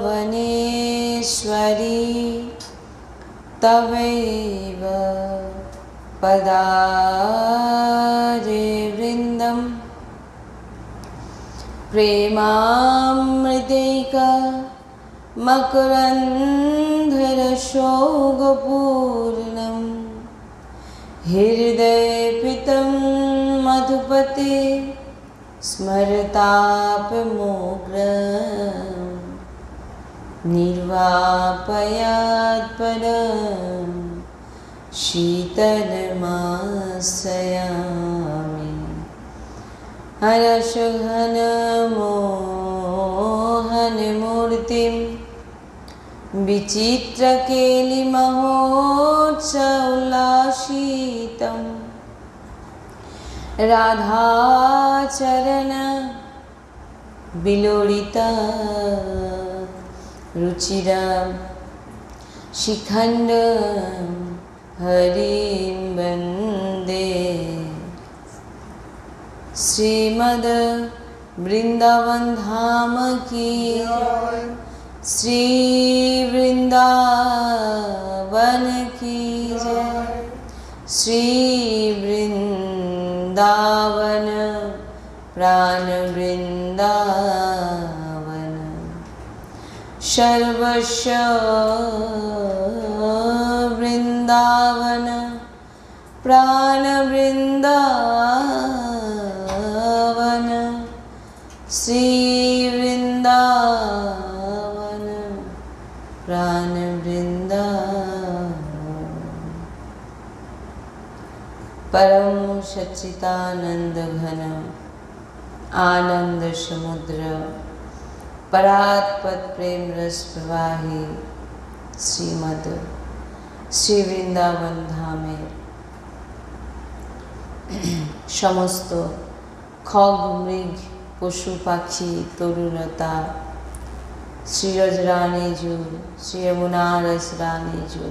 वनेश्वरी तवैव पदारे वृन्दं प्रेमामृतैक मकरन्धरशोगपूर्णं हृदयपितं मधुपते स्मरतापमोग्रं निर्वापयात् परं शीतलमाश्रयामि हरषघनमोहनमूर्तिं विचित्रकेलिमहोत्सवोल्लासितं राधाचरण विलोलिता रुचिरां शिखण्डं हरिं वन्दे श्रीमद् वृंदावन धाम की श्री वृंदावन की जय श्री वृंदावन प्राण वृंदावन सर्वस्व वृंदावन प्राण वृंदावन श्री वृंदावन प्राण वृंदावन परम सच्चिदानंद घन आनंद समुद्र परात्पद प्रेम रस प्रवाही श्रीमद श्री वृंदावन धामेर समस्त खग मृग पशु पाखी तरुलता श्रीरज रानी जो श्री यमुना रस रानी जो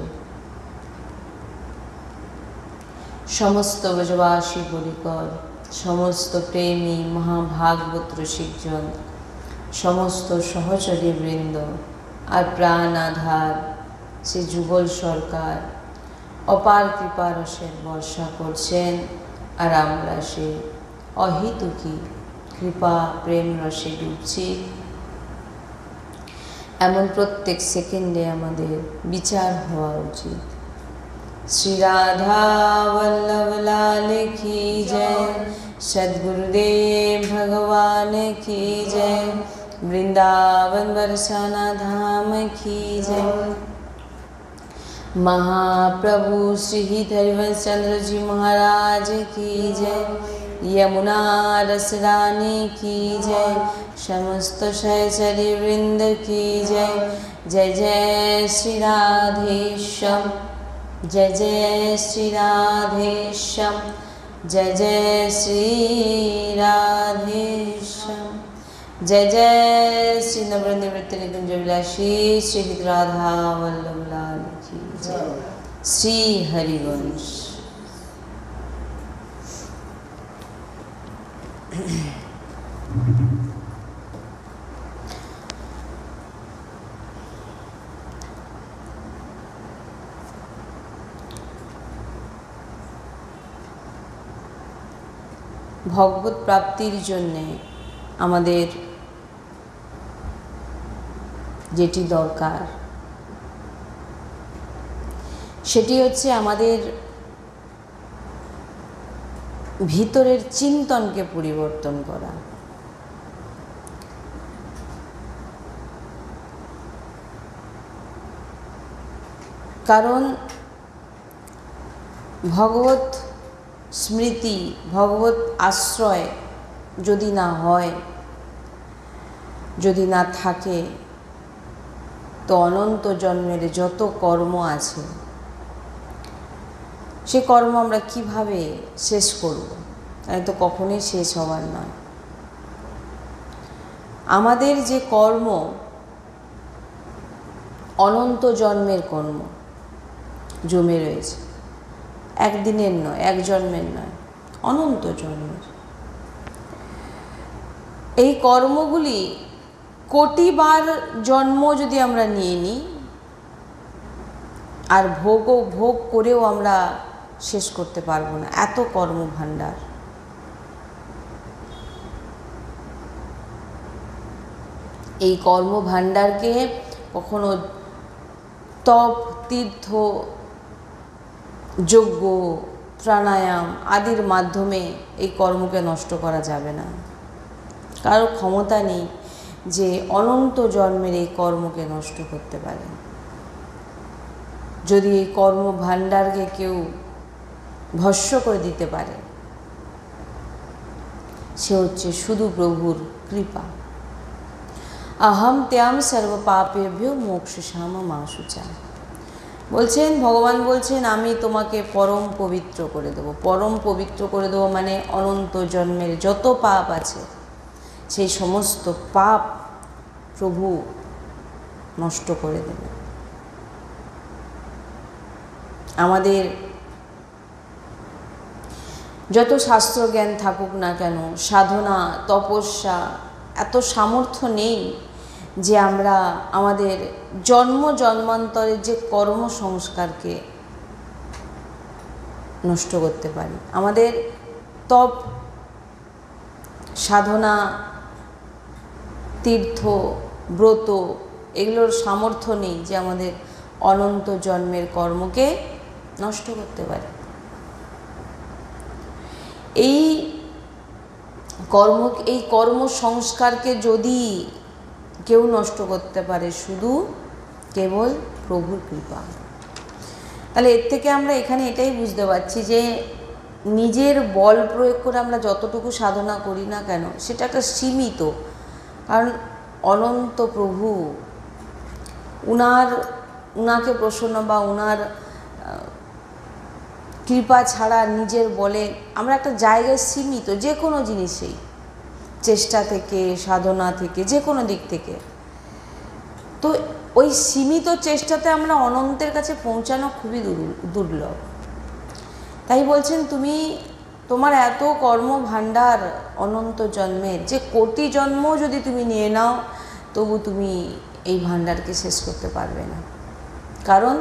समस्त ब्रजवासी बलिकर समस्त प्रेमी महाभागवत रसिकजन समस्त सहचरी बृंद और प्राण आधार श्री जुगल सरकार अपार कृपा रसेर बर्षा करছেন और आमरा से अहेतुकी कृपा प्रेम रसे डुबছি एमन प्रत्येक सेकेंडे आमादेर विचार हवा उचित। श्री राधा वल्लभ लाल की जय, सद्गुरुदेव भगवान की जय, वृंदावन बरसाना धाम की जय। महाप्रभु श्री हरिवंश चंद्र जी महाराज की जय, यमुना रस रानी की जय, समस्त सहचरी वृंद की जय। जय जय श्री राधेश्याम, जय जय श्री राधेश्याम, जय जय श्री राधेश्याम, जय जय श्री नवनिवृत्ति निकुंज विलासी श्री राधा वल्लभ लाल की जय। श्री हरिवंश। भगवत प्राप्तिर जन्य आमादेर जेटी दरकार सेटी होच्छे आमादेर भीतरेर चिंतन के परिवर्तन करा। कारण भगवत स्मृति भगवत आश्रय यदि ना हय यदि ना थाके तो अनंत जन्मेर जत कर्म आछे से कर्म आमरा किभाबे शेष करब, ताई तो कखनोई शेष हबार नय। आमादेर जे कर्म अनंत जन्मेर कर्म जमे रयेछे, एक दिनेर नय, एक जन्मेर नय, अनंत जन्मेर। এই কর্মগুলি কোটিবার জন্ম যদি আমরা নিয়ে নিই আর ভোগ করেও আমরা শেষ করতে পারবো না, এত কর্মভাণ্ডার। এই কর্মভাণ্ডারকে কখনো তপ, তীর্থ, যজ্ঞ, প্রাণায়াম আদির মাধ্যমে এই কর্মকে নষ্ট করা যাবে না। কারো ক্ষমতা নেই যে অনন্ত জন্মের এই কর্মকে নষ্ট করতে পারে। যদি এই কর্মভাণ্ডারকে কেউ ভস্ম করে দিতে পারে, সে হচ্ছে শুধু প্রভুর কৃপা। अहम त्याम सर्व पापेभ्यो मोक्षशाम माशुचा। বলছেন ভগবান বলছেন আমি তোমাকে পরম পবিত্র করে দেব। পরম পবিত্র করে দেব মানে অনন্ত জন্মের যত পাপ আছে সেই সমস্ত পাপ প্রভু নষ্ট করে দেবে। আমাদের যত শাস্ত্র জ্ঞান থাকুক না কেন, সাধনা তপস্যা এত সামর্থ্য নেই যে আমরা আমাদের জন্ম জন্মান্তরের যে কর্ম সংস্কারকে নষ্ট করতে পারি। আমাদের তপ, সাধনা, তীর্থ, ব্রত এগুলোর সামর্থ্য নেই যে আমাদের অনন্ত জন্মের কর্মকে নষ্ট করতে পারে। এই কর্ম সংস্কারকে যদি কেউ নষ্ট করতে পারে, শুধু কেবল প্রভুর কৃপা। তাহলে এর থেকে আমরা এখানে এটাই বুঝতে পারছি যে নিজের বল প্রয়োগ করে আমরা যতটুকু সাধনা করি না কেন সেটা একটা সীমিত। কারণ অনন্ত প্রভু উনাকে প্রসন্ন বা উনার কৃপা ছাড়া নিজের বলে আমরা একটা জায়গায় সীমিত, যে কোনো জিনিসেই, চেষ্টা থেকে সাধনা থেকে যে কোনো দিক থেকে। তো ওই সীমিত চেষ্টাতে আমরা অনন্তের কাছে পৌঁছানো খুবই দুর্লভ। তাই বলছেন তুমি তোমার এত কর্মভাণ্ডার অনন্ত জন্মের, যে কোটি জন্ম যদি তুমি নিয়ে নাও তবু তুমি এই ভাণ্ডারকে শেষ করতে পারবে না। কারণ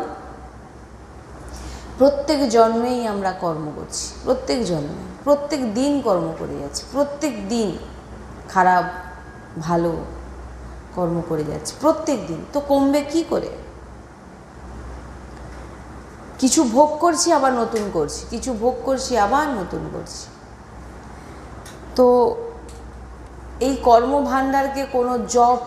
প্রত্যেক জন্মেই আমরা কর্ম করছি, প্রত্যেক জন্মে, প্রত্যেক দিন কর্ম করে যাচ্ছি, প্রত্যেক দিন খারাপ ভালো কর্ম করে যাচ্ছি প্রত্যেক দিন। তো কমবে কি করে? কিছু ভোগ করছি আবার নতুন করছি, কিছু ভোগ করছি আবার নতুন করছি। তো এই কর্মভাণ্ডারকে কোনো জপ,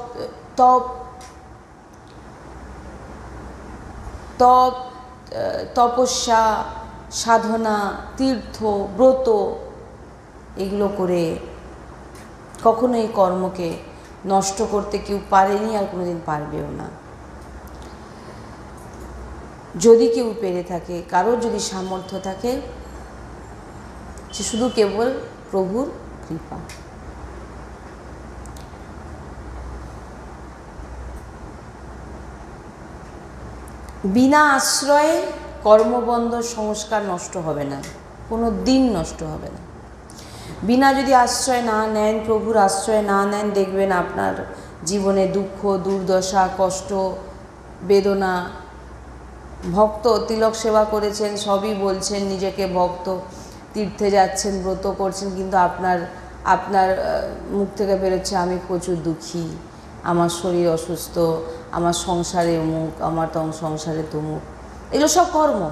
তপস্যা, সাধনা, তীর্থ, ব্রত এগুলো করে কখনো এই কর্মকে নষ্ট করতে কেউ পারেনি আর কোনোদিন পারবেও না। যদি কেউ পেরে থাকে, কারোর যদি সামর্থ্য থাকে, সে শুধু কেবল প্রভুর কৃপা। বিনা আশ্রয়ে কর্মবন্ধ সংস্কার নষ্ট হবে না, কোনো দিন নষ্ট হবে না। বিনা যদি আশ্রয় না নেন, প্রভুর আশ্রয় না নেন, দেখবেন আপনার জীবনে দুঃখ, দুর্দশা, কষ্ট, বেদনা। ভক্ত, তিলক সেবা করেছেন, সবই বলছেন নিজেকে ভক্ত, তীর্থে যাচ্ছেন, ব্রত করছেন, কিন্তু আপনার মুখ থেকে বেরোচ্ছে আমি প্রচুর দুঃখী, আমার শরীর অসুস্থ, আমার সংসারে অমুক, আমার সংসারে তমুক। এগুলো সব কর্ম।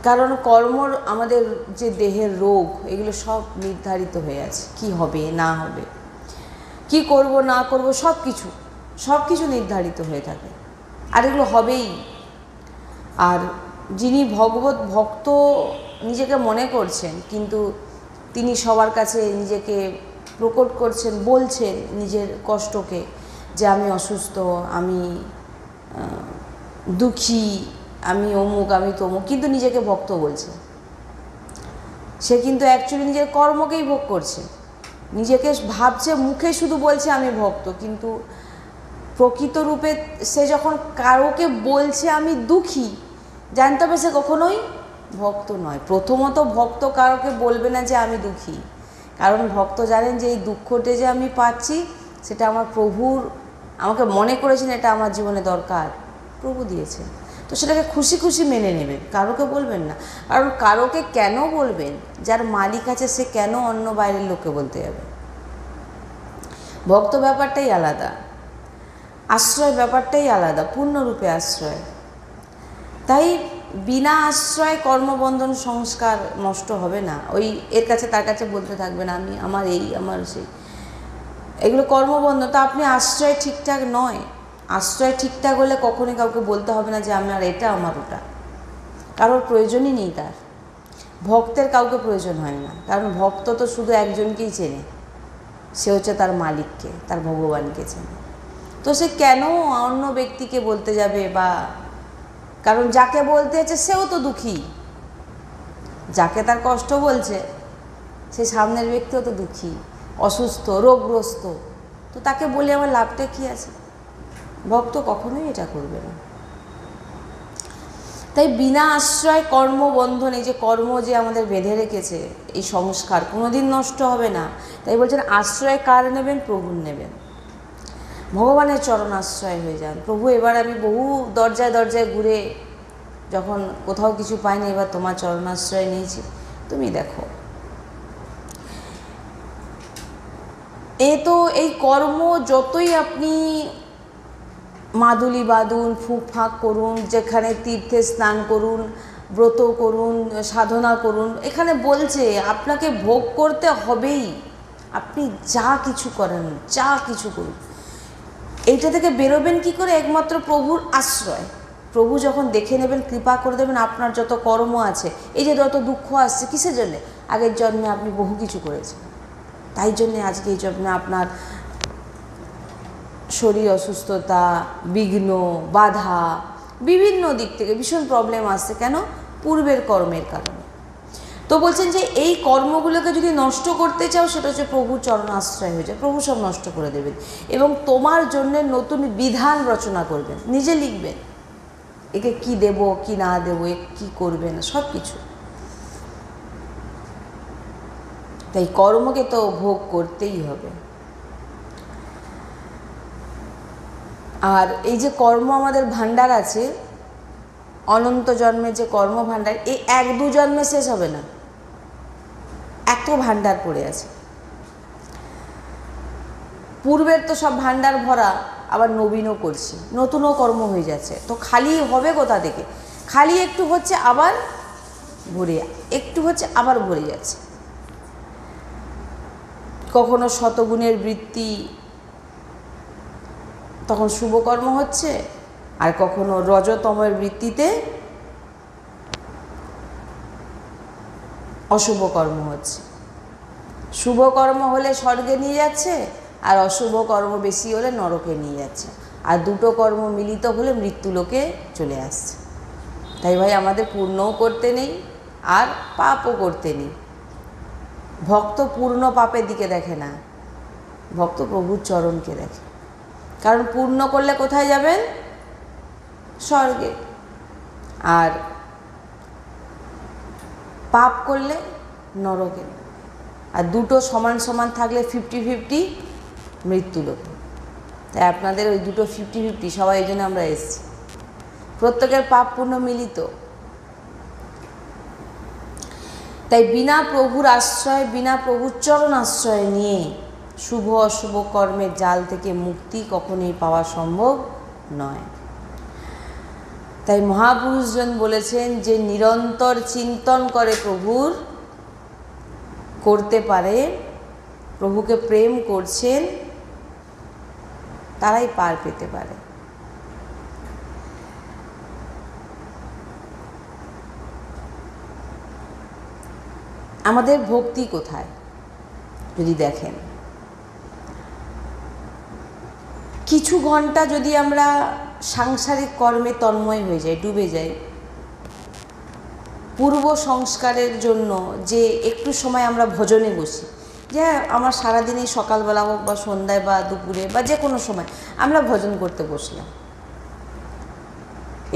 কারণ কর্মর আমাদের যে দেহের রোগ এগুলো সব নির্ধারিত হয়ে আছে, কি হবে না হবে, কি করব না করব, সব কিছু নির্ধারিত হয়ে থাকে, আর এগুলো হবেই। আর যিনি ভগবত ভক্ত নিজেকে মনে করছেন, কিন্তু তিনি সবার কাছে নিজেকে প্রকট করছেন, বলছেন নিজের কষ্টকে যে আমি অসুস্থ, আমি দুঃখী, আমি অমুক, আমি তমুক, কিন্তু নিজেকে ভক্ত বলছে। সে কিন্তু অ্যাকচুয়ালি নিজের কর্মকেই ভোগ করছে, নিজেকে ভাবছে, মুখে শুধু বলছে আমি ভক্ত, কিন্তু প্রকৃত রূপে সে যখন কারোকে বলছে আমি দুঃখী, জানতে হবে সে কখনোই ভক্ত নয়। প্রথমত ভক্ত কারোকে বলবে না যে আমি দুঃখী, কারণ ভক্ত জানেন যে এই দুঃখটা যে আমি পাচ্ছি সেটা আমার প্রভুর, আমাকে মনে করেছেন এটা আমার জীবনে দরকার, প্রভু দিয়েছেন, তো সেটাকে খুশি খুশি মেনে নেবেন, কারোকে বলবেন না। কারণ কারোকে কেন বলবেন? যার মালিক আছে সে কেন অন্য বাইরের লোককে বলতে যাবে? ভক্ত ব্যাপারটাই আলাদা, আশ্রয় ব্যাপারটাই আলাদা, পূর্ণরূপে আশ্রয়। তাই বিনা আশ্রয় কর্মবন্ধন সংস্কার নষ্ট হবে না। ওই এর কাছে তার কাছে বলতে থাকবেন আমি, আমার এই, আমার সেই, এগুলো কর্মবন্ধন। তো আপনি আশ্রয় ঠিকঠাক নয়, আশ্রয় ঠিকঠাক হলে কখনোই কাউকে বলতে হবে না যে আমার এটা, আমার ওটা, কারোর প্রয়োজনই নেই তার। ভক্তের কাউকে প্রয়োজন হয় না, কারণ ভক্ত তো শুধু একজনকেই চেনে, সে হচ্ছে তার মালিককে, তার ভগবানকে চেনে। তো সে কেন অন্য ব্যক্তিকে বলতে যাবে? বা কারণ যাকে বলতে আছে সেও তো দুঃখী, যাকে তার কষ্ট বলছে সে সামনের ব্যক্তিও তো দুঃখী, অসুস্থ, রোগগ্রস্ত, তো তাকে বলে আমার লাভটা কী আছে? ভক্ত কখনোই এটা করবে না। তাই বিনা আশ্রয় কর্মবন্ধন, এই যে কর্ম যে আমাদের বেঁধে রেখেছে, এই সংস্কার কোনোদিন নষ্ট হবে না। তাই বলছেন আশ্রয় কার নেবেন? প্রভুর নেবেন, ভগবানের চরণ আশ্রয় হয়ে যান। প্রভু এবার আমি বহু দরজায় দরজায় ঘুরে যখন কোথাও কিছু পাইনি, এবার তোমার চরণ আশ্রয় নিয়েছি, তুমি দেখো। তো এই কর্ম যতই আপনি মাদুলি বাঁধুন, ফুঁক ফাঁক করুন, যেখানে তীর্থে স্নান করুন, ব্রত করুন, সাধনা করুন, এখানে বলছে আপনাকে ভোগ করতে হবেই। আপনি যা কিছু করেন, যা কিছু করুন, এইটা থেকে বেরোবেন কি করে? একমাত্র প্রভুর আশ্রয়। প্রভু যখন দেখে নেবেন, কৃপা করে দেবেন, আপনার যত কর্ম আছে, এই যে যত দুঃখ আসছে, কিসের জন্যে? আগের জন্মে আপনি বহু কিছু করেছেন, তাই জন্যে আজকে এই জন্মে আপনার শরীর অসুস্থতা, বিঘ্ন, বাধা, বিভিন্ন দিক থেকে ভীষণ প্রবলেম আসছে। কেন? পূর্বের কর্মের কারণে। তো বলছেন যে এই কর্মগুলোকে যদি নষ্ট করতে চাও, সেটা হচ্ছে প্রভুর চরণ আশ্রয় হয়ে যায়, প্রভু সব নষ্ট করে দেবেন এবং তোমার জন্য নতুন বিধান রচনা করবেন, নিজে লিখবেন, একে কি দেব, কি না দেব, এ কী করবেন, সব কিছু। তাই কর্মকে তো ভোগ করতেই হবে। আর এই যে কর্ম আমাদের ভাণ্ডার আছে, অনন্ত জন্মে যে কর্ম ভাণ্ডার, এই এক দু জন্মে শেষ হবে না, এত ভাণ্ডার পড়ে আছে। পূর্বের তো সব ভাণ্ডার ভরা, আবার নবীনও করছি, নতুনও কর্ম হয়ে যাচ্ছে, তো খালি হবে কোথা থেকে? খালি একটু হচ্ছে আবার ভরে, একটু হচ্ছে আবার ভরে যাচ্ছে। কখনো শতগুণের বৃত্তি, তখন শুভকর্ম হচ্ছে, আর কখনো রজতমের বৃত্তিতে অশুভ কর্ম হচ্ছে। শুভ কর্ম হলে স্বর্গে নিয়ে যাচ্ছে, আর অশুভ কর্ম বেশি হলে নরকে নিয়ে যাচ্ছে, আর দুটো কর্ম মিলিত হলে মৃত্যুলোকে চলে আসছে। তাই ভাই আমাদের পূর্ণও করতে নেই আর পাপও করতে নেই। ভক্ত পূর্ণ পাপের দিকে দেখে না, ভক্ত প্রভুর চরণকে দেখে। কারণ পূর্ণ করলে কোথায় যাবেন? স্বর্গে। আর পাপ করলে নরকে। আর দুটো সমান সমান থাকলে 50-50 মৃত্যুলোকে। তাই আপনাদের ওই দুটো 50-50, সবাই এই জন্য আমরা এসেছি, প্রত্যেকের পাপ পূর্ণ মিলিত। তাই বিনা প্রভুর আশ্রয়, বিনা প্রভুর চরণ আশ্রয় নিয়ে শুভ অশুভ কর্মের জাল থেকে মুক্তি কখনোই পাওয়া সম্ভব নয়। তাই মহাপুরুষজন বলেছেন যে নিরন্তর চিন্তন করে প্রভুর, করতে পারে, প্রভুকে প্রেম করছেন, তারাই পার পেতে পারে। আমাদের ভক্তি কোথায় যদি দেখেন, কিছু ঘন্টা যদি আমরা সাংসারিক কর্মে তন্ময় হয়ে যাই, ডুবে যাই, পূর্ব সংস্কারের জন্য যে একটু সময় আমরা ভজনে বসি, যে আমার সারাদিনই সকালবেলা হোক বা সন্ধ্যায় বা দুপুরে বা যে কোনো সময় আমরা ভজন করতে বসলাম,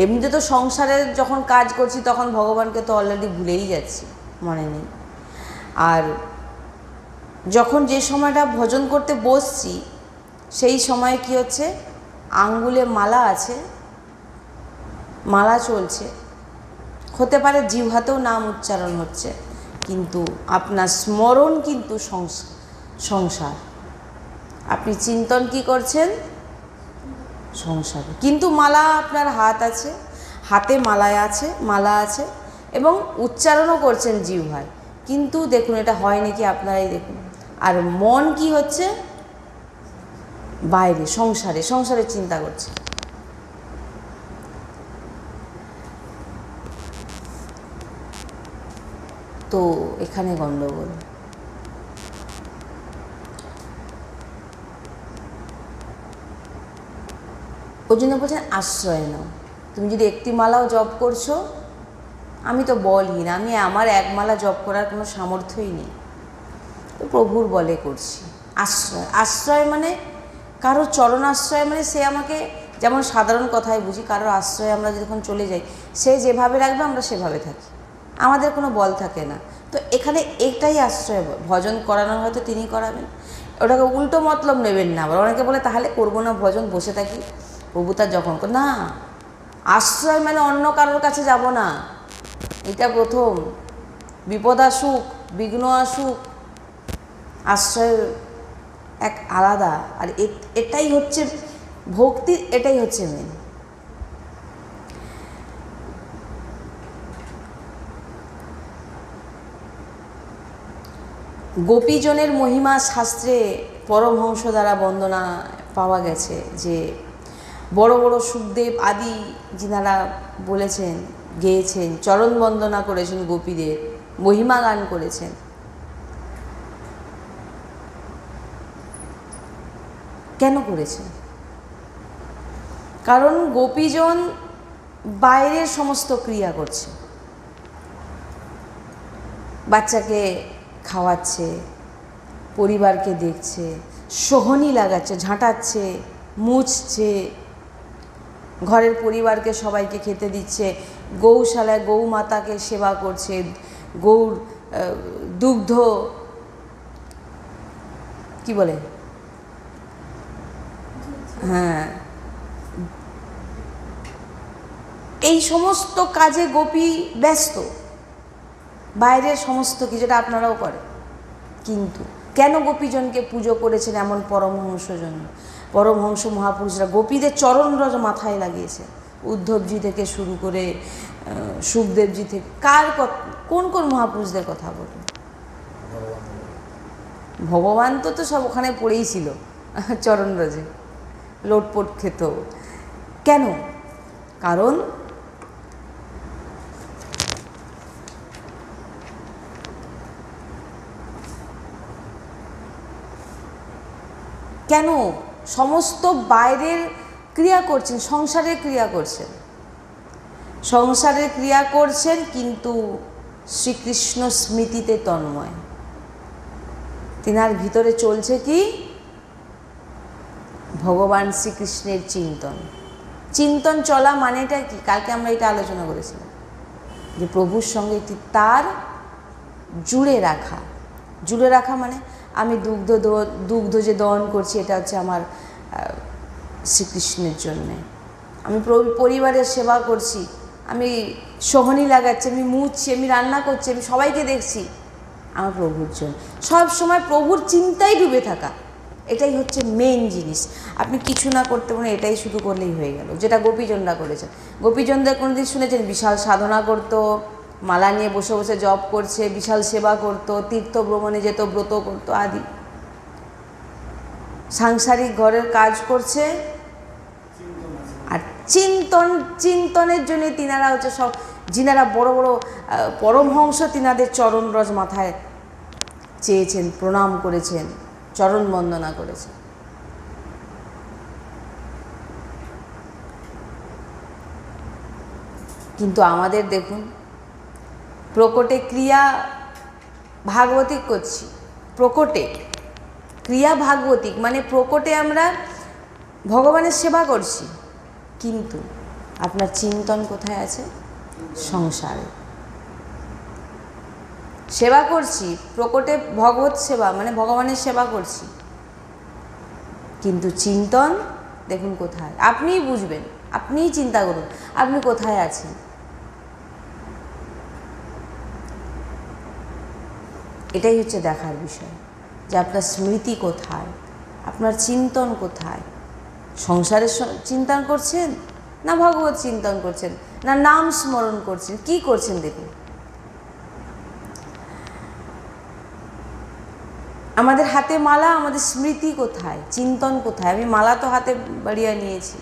এমনিতে তো সংসারের যখন কাজ করছি তখন ভগবানকে তো অলরেডি ভুলেই যাচ্ছি, মনে নেই। আর যখন যে সময়টা ভজন করতে বসছি সেই সময় কি হচ্ছে, আঙ্গুলে মালা আছে, মালা চলছে, হতে পারে জিহ্বাতেও নাম উচ্চারণ হচ্ছে, কিন্তু আপনার স্মরণ কিন্তু সংসার। আপনি চিন্তন কি করছেন? সংসার। কিন্তু মালা আপনার হাত আছে, হাতে মালা আছে এবং উচ্চারণও করছেন জিহ্বায়, কিন্তু দেখুন এটা হয় নাকি আপনারাই দেখুন। আর মন কি হচ্ছে? বাইরে সংসারে চিন্তা করছে। তো এখানে গন্ডগোল। ওই জন্য বলছেন আশ্রয় নাও। তুমি যদি একটি মালাও জপ করছো, আমি তো বলহীন, আমার এক মালা জপ করার কোনো সামর্থ্যই নেই, তো প্রভুর বলে করছি। আশ্রয় মানে কারো চরণ আশ্রয়, মানে সে আমাকে, যেমন সাধারণ কথায় বুঝি, কারোর আশ্রয়ে আমরা যখন চলে যাই, সে যেভাবে রাখবে আমরা সেভাবে থাকি, আমাদের কোনো বল থাকে না। তো এখানে এটাই আশ্রয়। ভজন করানোর হয়তো তিনি করাবেন, ওটাকে উল্টো মতলব নেবেন না। আবার অনেকে বলে তাহলে করবো না ভজন, বসে থাকি, প্রভু তার যখন না। আশ্রয় মানে অন্য কারোর কাছে যাব না, এটা প্রথম। বিপদ আসুক, বিঘ্ন আসুক, আশ্রয় এক আলাদা। আর এটাই হচ্ছে ভক্তি, এটাই হচ্ছে মেন। গোপীজনের মহিমা শাস্ত্রে পরমহংস দ্বারা বন্দনা পাওয়া গেছে, যে বড় বড় সুখদেব আদি যিনারা বলেছেন, গেয়েছেন, চরণ বন্দনা করেছেন, গোপীদের মহিমা গান করেছেন। কেন করেছেন? কারণ গোপীজন বাইরের সমস্ত ক্রিয়া করছে, বাচ্চাকে খাওয়াচ্ছে, পরিবারকে দেখছে, সোহনি লাগাচ্ছে, ঝাঁটাচ্ছে, মুছছে, ঘরের পরিবারকে সবাইকে খেতে দিচ্ছে, গৌশালায় গৌ মাতাকে সেবা করছে, গৌর দুগ্ধ কি বলে, হ্যাঁ, এই সমস্ত কাজে গোপী ব্যস্ত, বাইরের সমস্ত কিছু, যেটা আপনারাও করেন। কিন্তু কেন গোপীজনকে পুজো করেছেন এমন পরমহংস মহাপুরুষরা গোপীদের চরণরজ মাথায় লাগিয়েছে, উদ্ধবজি থেকে শুরু করে সুখদেবজি থেকে, কোন কোন মহাপুরুষদের কথা বলুন। ভগবান তো সব ওখানে পড়েই ছিল চরণরজে, লোটপোট খেত। কেন? কারণ কেন সমস্ত বাইরের ক্রিয়া করছেন, সংসারের ক্রিয়া করছেন, কিন্তু শ্রীকৃষ্ণ স্মৃতিতে তন্ময়। তিনার ভিতরে চলছে কি? ভগবান শ্রীকৃষ্ণের চিন্তন চলা মানেটা কি? কালকে আমরা এটা আলোচনা করেছিলাম, যে প্রভুর সঙ্গে একটি তার জুড়ে রাখা মানে আমি দুগ্ধ যে দহন করছি, এটা হচ্ছে আমার শ্রীকৃষ্ণের জন্যে। আমি পরিবারের সেবা করছি, আমি সোহনি লাগাচ্ছি, আমি মুছছি, আমি রান্না করছি, আমি সবাইকে দেখছি, আমার প্রভুর জন্য। সব সময় প্রভুর চিন্তায় ডুবে থাকা, এটাই হচ্ছে মেন জিনিস। আপনি কিছু না করতে পারেন, এটাই শুধু করলেই হয়ে গেল, যেটা গোপীজনরা করেছেন। গোপীজনদের কোনোদিন শুনেছেন বিশাল সাধনা করতো, মালা নিয়ে বসে বসে জপ করছে, বিশাল সেবা করতো, তীর্থ ভ্রমণে যেত, ব্রত করতো আদি, সাংসারিক ঘরের কাজ করছে। আর চিন্তনের জন্য তিনারা হচ্ছে সব, যিনারা বড় বড় পরমহংস, তিনাদের চরণরজ মাথায় চেয়েছেন, প্রণাম করেছেন, চরণ বন্দনা করেছেন। কিন্তু আমাদের দেখুন, প্রকটে ক্রিয়া ভাগবতিক করছি, প্রকটে ক্রিয়া ভাগবতিক মানে প্রকটে আমরা ভগবানের সেবা করছি, কিন্তু আপনার চিন্তন কোথায় আছে? সংসারে। সেবা করছি, প্রকটে ভগবত সেবা মানে ভগবানের সেবা করছি, কিন্তু চিন্তন দেখুন কোথায়। আপনিই বুঝবেন, আপনিই চিন্তা করুন আপনি কোথায় আছেন। এটাই হচ্ছে দেখার বিষয়, যে আপনার স্মৃতি কোথায়, আপনার চিন্তন কোথায়। সংসারের চিন্তন করছেন, না ভগবত চিন্তন করছেন, না নাম স্মরণ করছেন, কি করছেন দেখুন। আমাদের হাতে মালা, আমাদের স্মৃতি কোথায়, চিন্তন কোথায়। আমি মালা তো হাতে বাড়িয়ে নিয়েছি,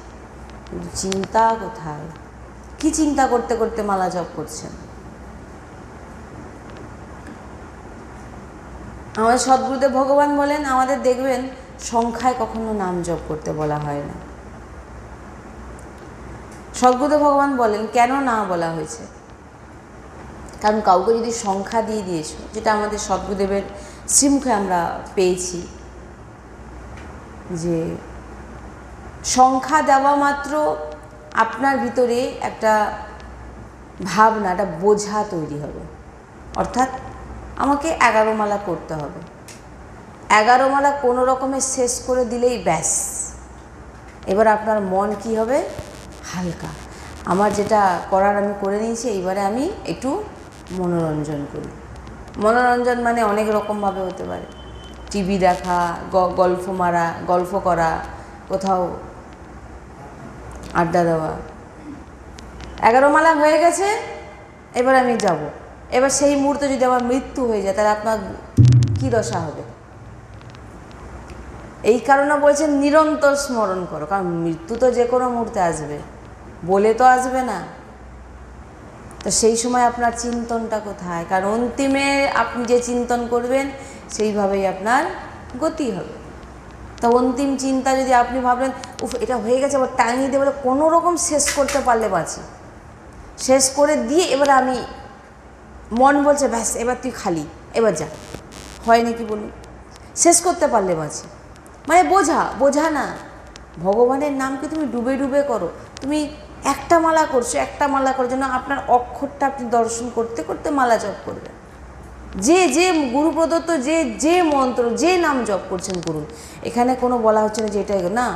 কিন্তু চিন্তা কোথায়, কি চিন্তা করতে করতে মালা জপ করছেন। আমাদের সদ্গুরুদেব ভগবান বলেন, আমাদের দেখবেন সংখ্যায় কখনো নাম জপ করতে বলা হয় না। সদ্গুরুদেব ভগবান বলেন কেন না বলা হয়েছে, কারণ কাউকে যদি সংখ্যা দিয়ে দিয়েছো, যেটা আমাদের সদ্গুরুদেবের শ্রীমুখে আমরা পেয়েছি, যে সংখ্যা দেওয়া মাত্র আপনার ভিতরে একটা ভাবনা, একটা বোঝা তৈরি হবে। অর্থাৎ আমাকে 11 মালা করতে হবে, 11 মালা কোনো রকমে শেষ করে দিলেই ব্যাস, এবার আপনার মন কি হবে, হালকা। আমার যেটা করার আমি করে নিয়েছি, এইবারে আমি একটু মনোরঞ্জন করি। মনোরঞ্জন মানে অনেক রকমভাবে হতে পারে, টিভি দেখা, গল্প মারা, গল্প করা, কোথাও আড্ডা দেওয়া। 11 মালা হয়ে গেছে, এবার আমি যাব। এবার সেই মুহূর্তে যদি আমার মৃত্যু হয়ে যায়, তাহলে আপনার কী দশা হবে। এই কারণে বলছেন নিরন্তর স্মরণ করো, কারণ মৃত্যু তো যে কোনো মুহূর্তে আসবে, বলে তো আসবে না। তো সেই সময় আপনার চিন্তনটা কোথায়, কারণ অন্তিমে আপনি যে চিন্তন করবেন সেইভাবেই আপনার গতি হবে। তো অন্তিম চিন্তা যদি আপনি ভাবলেন উফ এটা হয়ে গেছে, আবার টাঙিয়ে দিয়ে বলে কোনো রকম শেষ করতে পারলে বাঁচি, শেষ করে দিয়ে এবার আমি, মন বলছে ব্যাস এবার তুই খালি, এবার যা, হয় নাকি বলুন, শেষ করতে পারলে বাঁচি, মানে বোঝা না। ভগবানের নামকে তুমি ডুবে ডুবে করো। তুমি একটা মালা করছো, একটা মালা করার জন্য আপনার অক্ষরটা আপনি দর্শন করতে করতে মালা জপ করবেন। যে যে গুরু প্রদত্ত যে মন্ত্র, যে নাম জপ করছেন করুন। এখানে কোনো বলা হচ্ছে না যে এটাই না,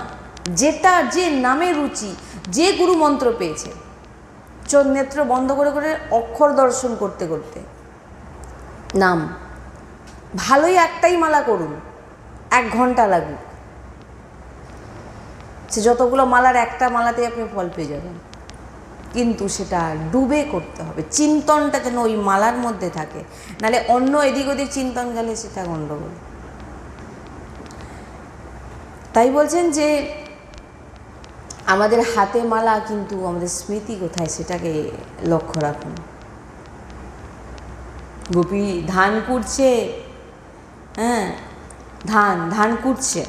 যেটা যে নামে রুচি, যে গুরু মন্ত্র পেয়েছে, চোখ নেত্র বন্ধ করে করে অক্ষর দর্শন করতে করতে নাম, ভালোই একটাই মালা করুন, 1 ঘন্টা লাগুক, সে যতগুলো মালার একটা মালাতেই আপনি ফল পেয়ে যাবেন। কিন্তু সেটা ডুবে করতে হবে, চিন্তনটা যেন ওই মালার মধ্যে থাকে, নাহলে অন্য এদিক ওদিক চিন্তন গেলে সেটা গণ্ডগোল। তাই বলছেন যে আমাদের হাতে মালা, কিন্তু আমাদের স্মৃতি কোথায় সেটাকে লক্ষ্য রাখুন। গোপী ধান কুটছে, হ্যাঁ ধান কুটছে,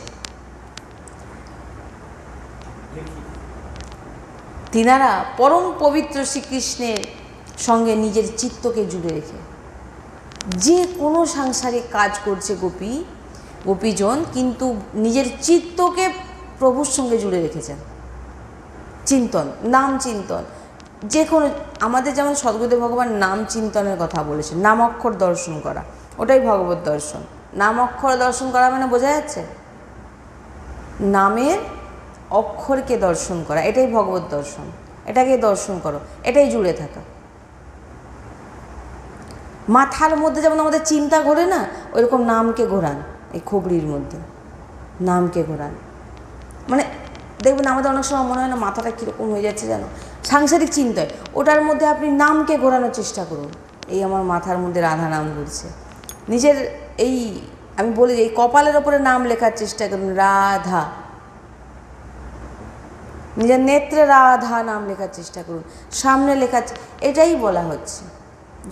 তিনারা পরম পবিত্র শ্রীকৃষ্ণের সঙ্গে নিজের চিত্তকে জুড়ে রেখে যে কোনো সাংসারিক কাজ করছে গোপীজন, কিন্তু নিজের চিত্তকে প্রভুর সঙ্গে জুড়ে রেখেছেন। চিন্তন, নাম চিন্তন, যে কোনো, আমাদের যেমন সদ্গুরুদেব ভগবান নাম চিন্তনের কথা বলেছেন, নাম অক্ষর দর্শন করা, ওটাই ভগবত দর্শন। নাম অক্ষর দর্শন করা মানে বোঝা যাচ্ছে নামের অক্ষরকে দর্শন করা, এটাই ভগবত দর্শন। এটাকে দর্শন করো, এটাই জুড়ে থাকা। মাথার মধ্যে যেমন আমাদের চিন্তা ঘোরে না, ওইরকম নামকে ঘোরান, এই খোবড়ির মধ্যে নামকে ঘোরান। মানে দেখবেন আমাদের অনেক সময় মনে হয় না মাথাটা কীরকম হয়ে যাচ্ছে যেন সাংসারিক চিন্তায়, ওটার মধ্যে আপনি নামকে ঘোরানোর চেষ্টা করুন। এই আমার মাথার মধ্যে রাধা নাম ঘুরছে, নিজের এই আমি বলি এই কপালের ওপরে নাম লেখার চেষ্টা করুন, রাধা। নিজের নেত্রে রাধা নাম লেখার চেষ্টা করুন, সামনে লেখার, এটাই বলা হচ্ছে।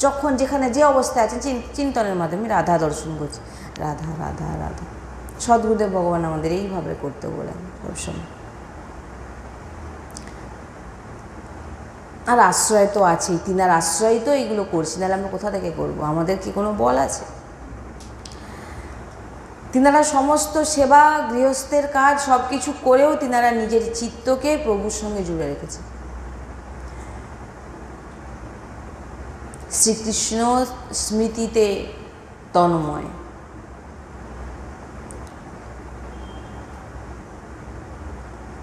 যখন যেখানে যে অবস্থায় আছেন চিন্তনের মাধ্যমে রাধা দর্শন করছে, রাধা রাধা রাধা। সদ্গুরুদেব ভগবান আমাদের এইভাবে করতে বলেন সবসময়। আর আশ্রয় তো আছেই, তিনার আশ্রয় তো এইগুলো করছি, নাহলে আমরা কোথা থেকে করবো, আমাদের কি কোনো বল আছে? তিনারা সমস্ত সেবা গৃহস্থের কাজ সব কিছু করেও তিনারা নিজের চিত্তকে প্রভুর সঙ্গে জুড়ে রেখেছে। শ্রীকৃষ্ণ স্মৃতিতে তন্ময়।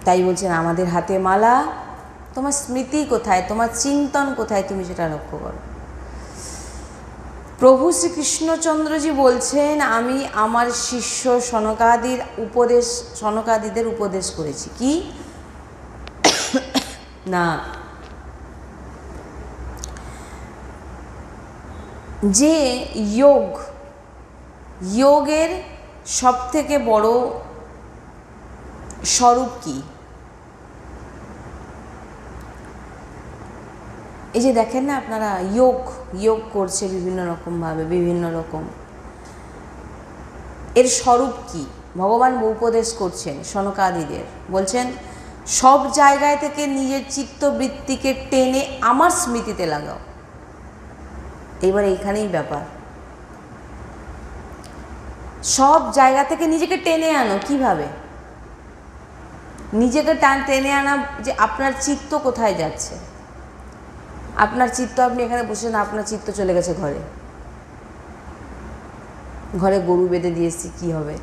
তাই বলছেন আমাদের হাতে মালা, তোমার স্মৃতি কোথায়, তোমার চিন্তন কোথায়, তুমি সেটা লক্ষ্য করো। প্রভু শ্রীকৃষ্ণচন্দ্রজি বলছেন আমি আমার শিষ্য সনকাদিদের উপদেশ করেছি কি না, যে যোগের সবথেকে বড় স্বরূপ কি। এই যে দেখেন না আপনারা যোগ করছে বিভিন্ন রকমভাবে, বিভিন্ন রকম, এর স্বরূপ কি ভগবান উপদেশ করছেন সনকাদিদের। বলছেন সব জায়গায় থেকে নিজের চিত্তবৃত্তিকে টেনে আমার স্মৃতিতে লাগাও। এইবার এইখানেই ব্যাপার, সব জায়গা থেকে নিজেকে টেনে আনো। কিভাবে নিজেকে টেনে আনা, যে আপনার চিত্ত কোথায় যাচ্ছে। আপনার চিত্ত, আপনি এখানে বসে না, আপনার চিত্ত চলে গেছে ঘরে গরু বেঁধে দিয়েছি, কি হবে,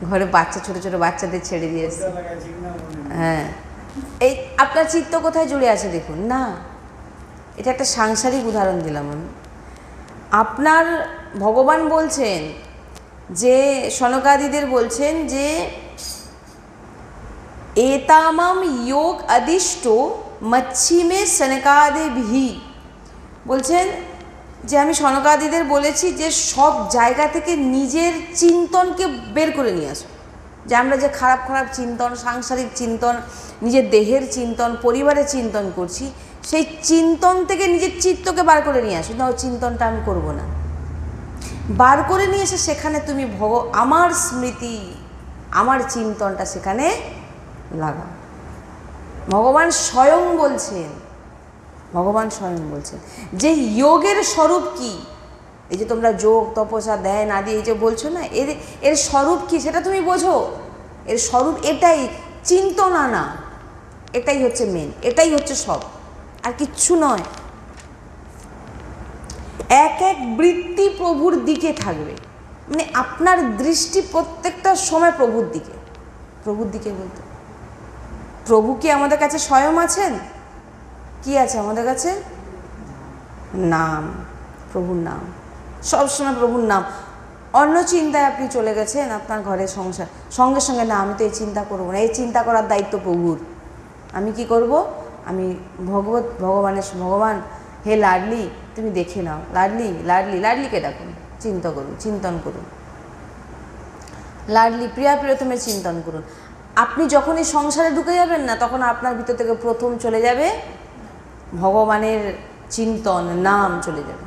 ঘরে বাচ্চা, ছোট ছোট বাচ্চাদের ছেড়ে দিয়েছি, হ্যাঁ, এই আপনার চিত্ত কোথায় জুড়ে আছে দেখুন না। এটা একটা সাংসারিক উদাহরণ দিলাম আমি। আপনার ভগবান বলছেন যে সনকাদিদের বলছেন যে एतामम योग अदिष्टो मच्छिमे सनकादिभिः, বলছেন যে আমি সনকাদিদের বলেছি যে সব জায়গা থেকে নিজের চিন্তনকে বের করে নিয়ে আসো। যে আমরা যে খারাপ খারাপ চিন্তন, সাংসারিক চিন্তন, নিজের দেহের চিন্তন, পরিবারের চিন্তন করছি, সেই চিন্তন থেকে নিজের চিত্তকে বার করে নিয়ে আসো। না, ওই চিন্তনটা আমি করব না, বার করে নিয়ে এসে সেখানে তুমি আমার স্মৃতি, আমার চিন্তনটা সেখানে লাগাও। ভগবান স্বয়ং বলছেন যে যোগের স্বরূপ কি। এই যে তোমরা যোগ, তপস্যা, ধ্যান আদি এই যে বলছো না, এর স্বরূপ কি সেটা তুমি বোঝো। এর স্বরূপ এটাই, চিন্তন আনা, এটাই হচ্ছে মেন, এটাই হচ্ছে সব, আর কিচ্ছু নয়। এক এক বৃত্তি প্রভুর দিকে থাকবে, মানে আপনার দৃষ্টি প্রত্যেকটা সময় প্রভুর দিকে বলতে। প্রভু কি আমাদের কাছে স্বয়ং আছেন? কি আছে আমাদের কাছে? নাম, প্রভুর নাম, সবসময় প্রভুর নাম। অন্য চিন্তায় আপনি চলে গেছেন, আপনার ঘরের সংসার, সঙ্গে সঙ্গে না আমি তো এই চিন্তা করবো না, এই চিন্তা করার দায়িত্ব প্রভুর। আমি কি করব? আমি ভগবান হে লাডলি তুমি দেখে নাও, লাডলিকে ডাকুন, চিন্তন করুন, লাডলি প্রিয়া প্রিয়তমের চিন্তন করুন। আপনি যখন এই সংসারে ঢুকে যাবেন না, তখন আপনার ভিতর থেকে প্রথম চলে যাবে ভগবানের চিন্তন, নাম চলে যাবে।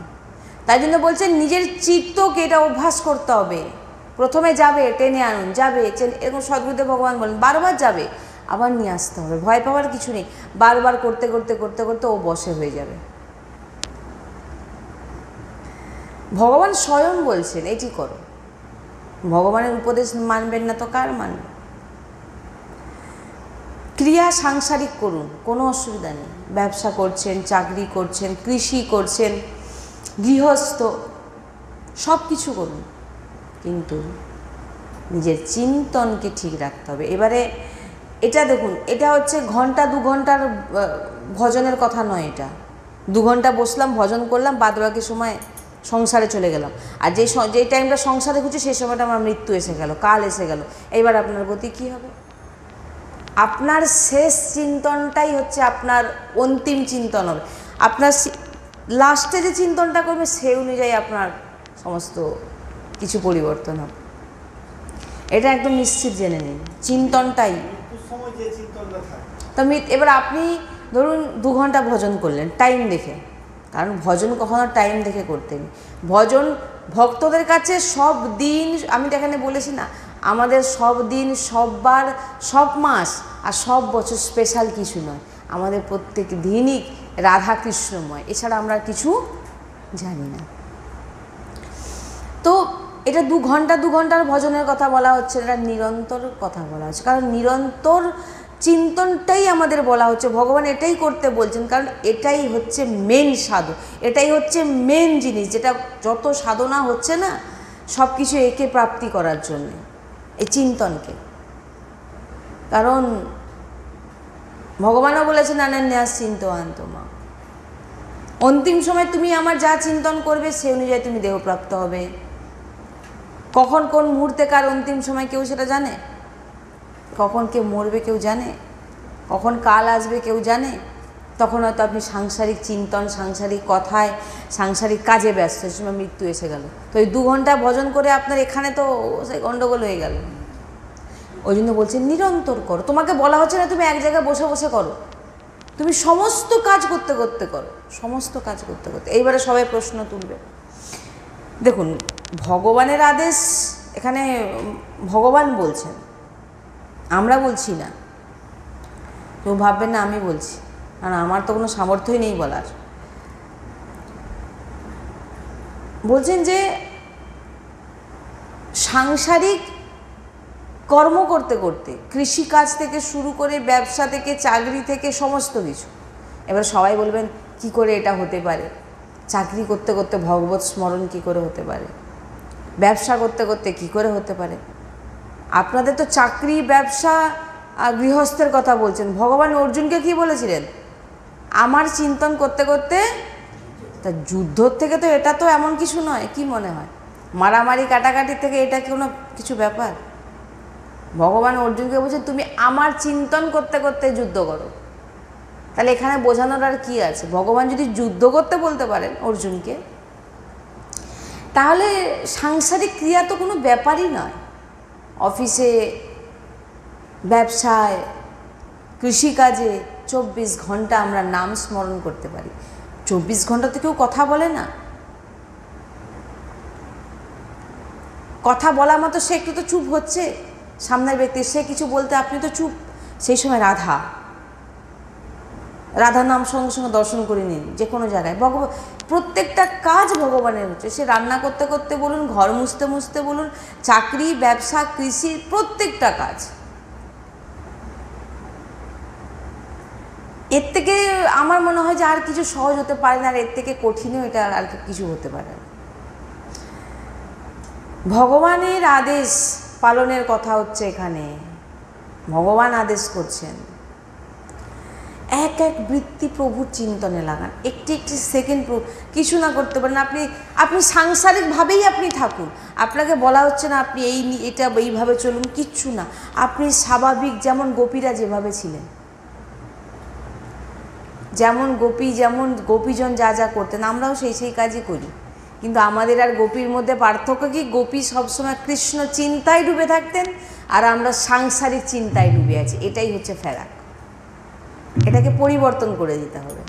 তাই জন্য বলছেন নিজের চিত্তকে এটা অভ্যাস করতে হবে। প্রথমে যাবে, টেনে আনুন, যাবে, এরকম সদ্গুরুদেব ভগবান বলেন, বারবার যাবে, আবার নিয়ে আসতে হবে। ভয় পাওয়ার কিছু নেই, বারবার করতে করতে করতে করতে ও বশে হয়ে যাবে। ভগবান স্বয়ং বলছেন এটি করো। ভগবানের উপদেশ মানবেন না তো কার মানবেন? ক্রিয়া সাংসারিক করুন, কোনো অসুবিধা নেই। ব্যবসা করছেন, চাকরি করছেন, কৃষি করছেন, গৃহস্থ, সব কিছু করুন, কিন্তু নিজের চিন্তনকে ঠিক রাখতে হবে। এবারে এটা দেখুন, এটা হচ্ছে ঘন্টা 2 ঘন্টার ভজনের কথা নয়। এটা 2 ঘন্টা বসলাম, ভজন করলাম, বাদ বাকি সময় সংসারে চলে গেলাম। আর যেই টাইমটা সংসারে ঘুরছে সেই সময়টা আমার মৃত্যু এসে গেল, কাল এসে গেল। এইবার আপনার গতি কী হবে? আপনার শেষ চিন্তনটাই হচ্ছে আপনার অন্তিম চিন্তন হবে। আপনার লাস্টে যে চিন্তনটা করবে সেই অনুযায়ী আপনার সমস্ত কিছু পরিবর্তন হবে। এটা একদম নিশ্চিত জেনে নিন, চিন্তনটাই। তো এবার আপনি ধরুন 2 ঘন্টা ভজন করলেন টাইম দেখে, কারণ ভজন কখনো টাইম দেখে করতে নেই। ভজন ভক্তদের কাছে সব দিন, আমি তো এখানে বলেছি না, আমাদের সব দিন, সব বার, সব মাস আর সব বছর স্পেশাল কিছু নয়। আমাদের প্রত্যেক দিনই রাধা কৃষ্ণময়, এছাড়া আমরা কিছু জানি না। তো এটা 2 ঘন্টার ভজনের কথা বলা হচ্ছে, এটা নিরন্তর কথা বলা হচ্ছে। কারণ নিরন্তর চিন্তনটাই আমাদের বলা হচ্ছে, ভগবান এটাই করতে বলছেন, কারণ এটাই হচ্ছে মেন সাধন, এটাই হচ্ছে মেন জিনিস, যেটা যত সাধনা হচ্ছে না সব কিছু একে প্রাপ্তি করার জন্য, এই চিন্তনকে। কারণ ভগবানও বলেছেন অনন্যাস চিন্তয়ন্ত মাম, অন্তিম সময় তুমি আমার যা চিন্তন করবে সে অনুযায়ী তুমি দেহপ্রাপ্ত হবে। কখন কোন মুহূর্তে কার অন্তিম সময় কেউ সেটা জানে? কখন কে মরবে কেউ জানে? কখন কাল আসবে কেউ জানে? তখন হয়তো আপনি সাংসারিক চিন্তন, সাংসারিক কথায়, সাংসারিক কাজে ব্যস্ত, সে সময় মৃত্যু এসে গেল। তো এই 2 ঘন্টা ভজন করে আপনার এখানে তো সেই গণ্ডগোল হয়ে গেল। ওই জন্য বলছেন নিরন্তর করো। তোমাকে বলা হচ্ছে না তুমি এক জায়গায় বসে বসে করো, তুমি সমস্ত কাজ করতে করতে করো, সমস্ত কাজ করতে করতে। এইবারে সবাই প্রশ্ন তুলবে। দেখুন, ভগবানের আদেশ এখানে ভগবান বলছেন, আমরা বলছি না। তো ভাববেন না আমি বলছি, কারণ আমার তো কোনো সামর্থ্যই নেই বলার। বলছেন যে সাংসারিক কর্ম করতে করতে, কৃষিকাজ থেকে শুরু করে, ব্যবসা থেকে, চাকরি থেকে, সমস্ত কিছু। এবার সবাই বলবেন কি করে এটা হতে পারে? চাকরি করতে করতে ভগবত স্মরণ কি করে হতে পারে? ব্যবসা করতে করতে কি করে হতে পারে? আপনাদের তো চাকরি, ব্যবসা, গৃহস্থের কথা বলছেন। ভগবান অর্জুনকে কি বলেছিলেন? আমার চিন্তন করতে করতে। তা যুদ্ধর থেকে তো এটা তো এমন কিছু নয়, কি মনে হয়? মারামারি কাটাকাটির থেকে এটা কোনো কিছু ব্যাপার? ভগবান অর্জুনকে বলছেন তুমি আমার চিন্তন করতে করতে যুদ্ধ করো। তাহলে এখানে বোঝানোর আর কি আছে? ভগবান যদি যুদ্ধ করতে বলতে পারেন অর্জুনকে, তাহলে সাংসারিক ক্রিয়া তো কোনো ব্যাপারই নয়। অফিসে, ব্যবসায়, কৃষিকাজে 24 ঘন্টা আমরা নাম স্মরণ করতে পারি। 24 ঘন্টা তো কেউ কথা বলে না। কথা বলা মতো সে একটু তো চুপ হচ্ছে, সামনের ব্যক্তি সে কিছু বলতে আপনি তো চুপ। সেই সময় রাধা নাম সঙ্গে সঙ্গে দর্শন করে নিন যে কোনো জায়গায়। প্রত্যেকটা কাজ ভগবানের হচ্ছে, সে রান্না করতে করতে বলুন, ঘর মুছতে মুছতে বলুন, চাকরি, ব্যবসা, কৃষি, প্রত্যেকটা কাজ। এর থেকে আমার মনে হয় যে আর কিছু সহজ হতে পারে না, আর এর থেকে কঠিনও এটা আর কিছু হতে পারে না। ভগবানের আদেশ পালনের কথা হচ্ছে এখানে। ভগবান আদেশ করছেন এক এক বৃত্তি প্রভুর চিন্তনে লাগান। একটি একটি সেকেন্ড কিছু না করতে পারেন আপনি সাংসারিকভাবেই আপনি থাকুন। আপনাকে বলা হচ্ছে না আপনি এটা এইভাবে চলুন, কিচ্ছু না। আপনি স্বাভাবিক, যেমন গোপীরা যেভাবে ছিলেন, যেমন গোপীজন যা যা করতেন, আমরাও সেই কাজই করি। কিন্তু আমাদের আর গোপীর মধ্যে পার্থক্য কি? গোপী সবসময় কৃষ্ণ চিন্তায় ডুবে থাকতেন, আর আমরা সাংসারিক চিন্তায় ডুবে আছি। এটাই হচ্ছে ফেরাক। এটাকে পরিবর্তন করে দিতে হবে।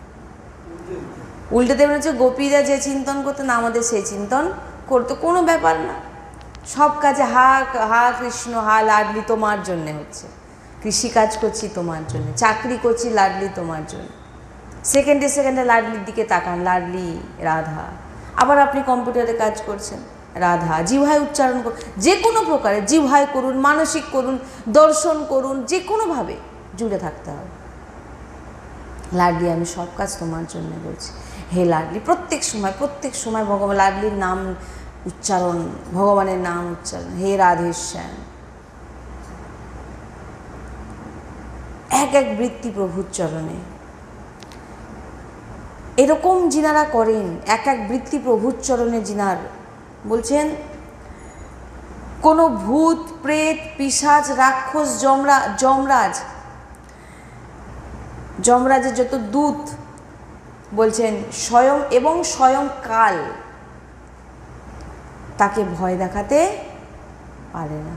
উল্টে দেবেন হচ্ছে গোপীরা যে চিন্তন করতেন আমাদের সেই চিন্তন করতে কোনো ব্যাপার না। সব কাজে হা কৃষ্ণ, হা লাডলি তোমার জন্যে হচ্ছে। কৃষিকাজ করছি তোমার জন্য, চাকরি করছি লাডলি তোমার জন্য। সেকেন্ডে সেকেন্ডে লাডলির দিকে তাকান, লাডলি রাধা। আবার আপনি কম্পিউটারে কাজ করছেন, রাধা। জিহ্বায় উচ্চারণ করুন, যে কোনো প্রকারে জিহ্বায় করুন, মানসিক করুন, দর্শন করুন, যে কোনোভাবে জুড়ে থাকতে হবে। লাডলি আমি সব কাজ তোমার জন্য বলছি, হে লাডলি। প্রত্যেক সময় ভগবান লাডলির নাম উচ্চারণ, ভগবানের নাম উচ্চারণ, হে রাধেশ্যাম। এক এক বৃত্তি প্রভুর চরণে। এরকম যিনারা করেন, এক এক বৃত্তি প্রভুর চরণে যিনার, বলছেন কোনো ভূত, প্রেত, পিশাচ, রাক্ষস, যমরাজের যত দূত, বলছেন স্বয়ং কাল তাকে ভয় দেখাতে পারে না।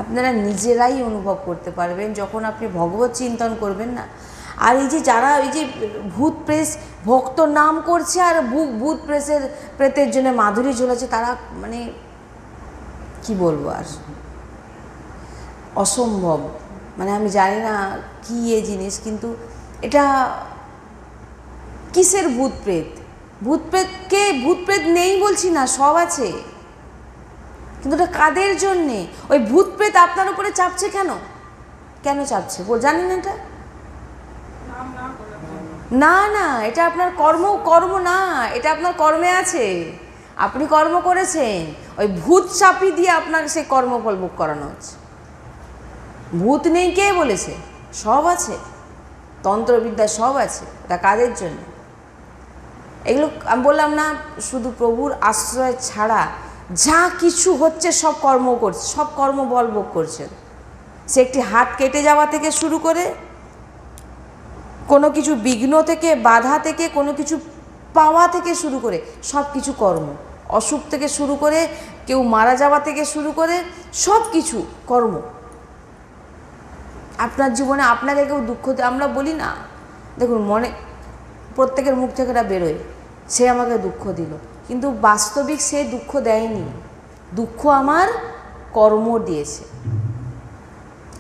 আপনারা নিজেরাই অনুভব করতে পারবেন যখন আপনি ভগবত চিন্তন করবেন না। আর এই যে যারা এই যে ভূত প্রেত ভক্ত নাম করছে আর ভূত প্রেতের জন্য মাধুরী ঝোলাচ্ছে, তারা মানে কি বলবো আর, অসম্ভব। মানে আমি জানি না কি এ জিনিস, কিন্তু এটা কিসের ভূত প্রেত নেই বলছি না, সব আছে, কিন্তু ওটা কাদের জন্যে? ওই ভূত প্রেত আপনার উপরে চাপছে কেন? কেন চাপছে জানেন এটা? না না, এটা আপনার কর্ম না, এটা আপনার কর্মে আছে, আপনি কর্ম করেছেন, ওই ভূত চাপি দিয়ে আপনার সেই কর্মফল ভোগ করানো হচ্ছে। ভূত নেই কে বলেছে? সব আছে, তন্ত্রবিদ্যা সব আছে, এটা কাদের জন্য? এগুলো আমি বললাম না, শুধু প্রভুর আশ্রয় ছাড়া যা কিছু হচ্ছে সব কর্ম করছে, সব কর্মবল ভোগ করছেন। সে একটি হাত কেটে যাওয়া থেকে শুরু করে, কোনো কিছু বিঘ্ন থেকে, বাধা থেকে, কোনো কিছু পাওয়া থেকে শুরু করে সব কিছু কর্ম, অসুখ থেকে শুরু করে, কেউ মারা যাওয়া থেকে শুরু করে সব কিছু কর্ম। আপনার জীবনে আপনাকে কেউ দুঃখ দেয়, আমরা বলি না, দেখুন মনে প্রত্যেকের মুখ থেকে এটা বেরোয়, সে আমাকে দুঃখ দিল, কিন্তু বাস্তবিক সে দুঃখ দেয়নি, দুঃখ আমার কর্ম দিয়েছে।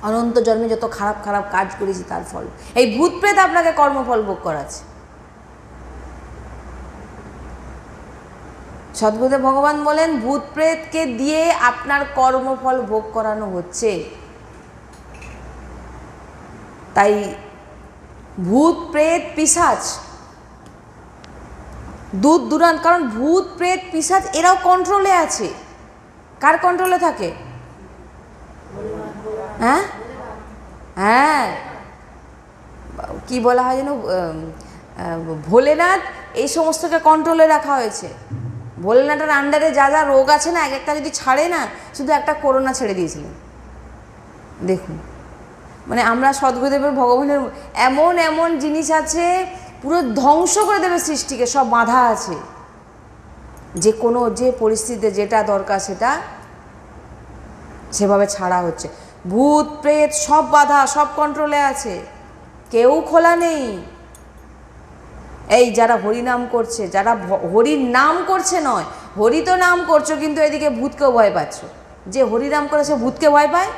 অনন্ত জন্মে যত খারাপ খারাপ কাজ করেছি তার ফল। এই ভূত প্রেত আপনাকে কর্মফল ভোগ করাচ্ছে। সদ্গুরুদেব ভগবান বলেন, ভূত প্রেতকে দিয়ে আপনার কর্মফল ভোগ করানো হচ্ছে। তাই ভূত প্রেত পিশাচ দূর দূরান্ত, কারণ ভূত প্রেত পিশাচ এরাও কন্ট্রোলে আছে। কার কন্ট্রোলে থাকে? হ্যাঁ হ্যাঁ, কি বলা হয় যেন, ভোলেনাথ এই সমস্তকে কন্ট্রোলে রাখা হয়েছে। ভোলেনাথের আন্ডারে যা যা রোগ আছে না, এক একটা যদি ছাড়ে না, শুধু একটা করোনা ছেড়ে দিয়েছিলেন। দেখুন, মানে আমরা সদ্গুরুদেবের ভগবানের এমন এমন জিনিস আছে, পুরো ধ্বংস করে দেবে সৃষ্টিকে, সব বাধা আছে, যে কোনো যে পরিস্থিতিতে যেটা দরকার সেটা সেভাবে ছাড়া হচ্ছে। ভূত প্রেত সব বাধা, সব কন্ট্রোলে আছে, কেউ খোলা নেই। এই যারা হরিনাম করছে, যারা হরির নাম করছে নয়, হরি তো নাম করছো, কিন্তু এদিকে ভূতকেও ভয় পাচ্ছ। যে হরিনাম করে সে ভূতকে ভয় পায়?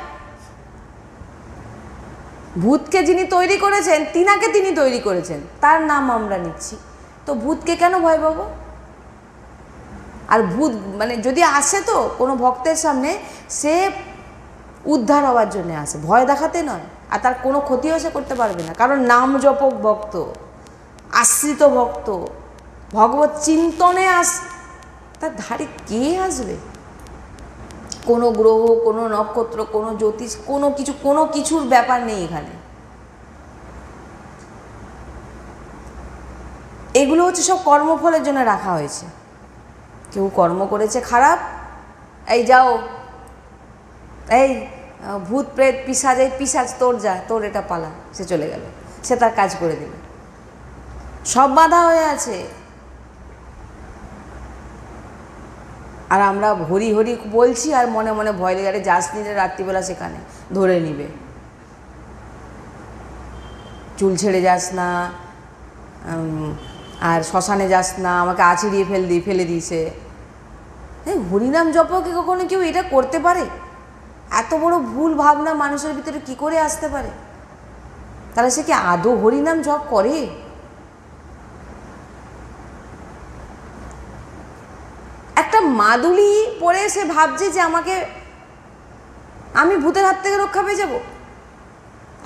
ভূতকে যিনি তৈরি করেছেন, তিনাকে তিনি তৈরি করেছেন, তার নাম আমরা নিচ্ছি, তো ভূতকে কেন ভয় পাবো? আর ভূত মানে যদি আসে তো কোনো ভক্তের সামনে, সে উদ্ধার হওয়ার জন্য আসে, ভয় দেখাতে নয়। আর তার কোনো ক্ষতিও সে করতে পারবে না, কারণ নাম জপক ভক্ত, আশ্রিত ভক্ত, ভগবত চিন্তনে তার ধারে কে আসবে? কোনো গ্রহ, কোনো নক্ষত্র, কোনো জ্যোতিষ, কোনো কিছুর ব্যাপার নেই এখানে। এগুলো হচ্ছে সব কর্মফলের জন্য রাখা হয়েছে। কেউ কর্ম করেছে খারাপ, এই যাও, এই ভূত প্রেত পিশাচ, এই পিশাচ তোর যা, তোর এটা পালা, সে চলে গেল, সে তার কাজ করে দিল। সব বাধা হয়ে আছে। আর আমরা হরি হরি বলছি আর মনে মনে ভয় লেগে, যাস নিলে রাত্রিবেলা সেখানে ধরে নিবে, চুল ছেড়ে যাস না, আর শ্মশানে যাস না, আমাকে আছড়িয়ে ফেলে দিয়েছে। হরিনাম জপও কি কখনো কেউ এটা করতে পারে? এত বড় ভুল ভাবনা মানুষের ভিতরে কি করে আসতে পারে? তাহলে সে কি আদৌ হরিনাম জপ করে? একটা মাদুলি পরে সে ভাবছে যে আমি ভূতের হাত থেকে রক্ষা পেয়ে যাব,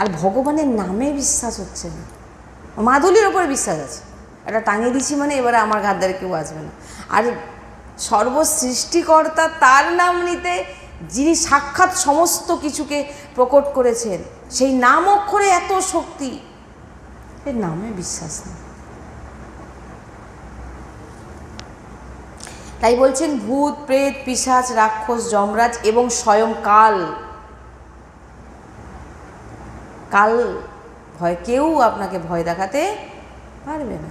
আর ভগবানের নামে বিশ্বাস হচ্ছে না, মাদুলির ওপরে বিশ্বাস আছে, এটা টাঙিয়ে দিচ্ছি মানে এবারে আমার ঘাট দ্বারা কেউ আসবে না। আর সর্বসৃষ্টিকর্তা তার নাম নিতে, যিনি সাক্ষাৎ সমস্ত কিছুকে প্রকট করেছেন, সেই নাম অক্ষরে এত শক্তি, এর নামে বিশ্বাস নেই। তাই বলছেন ভূত প্রেত পিশাচ রাক্ষস যমরাজ এবং স্বয়ং কাল ভয়, কেউ আপনাকে ভয় দেখাতে পারবে না।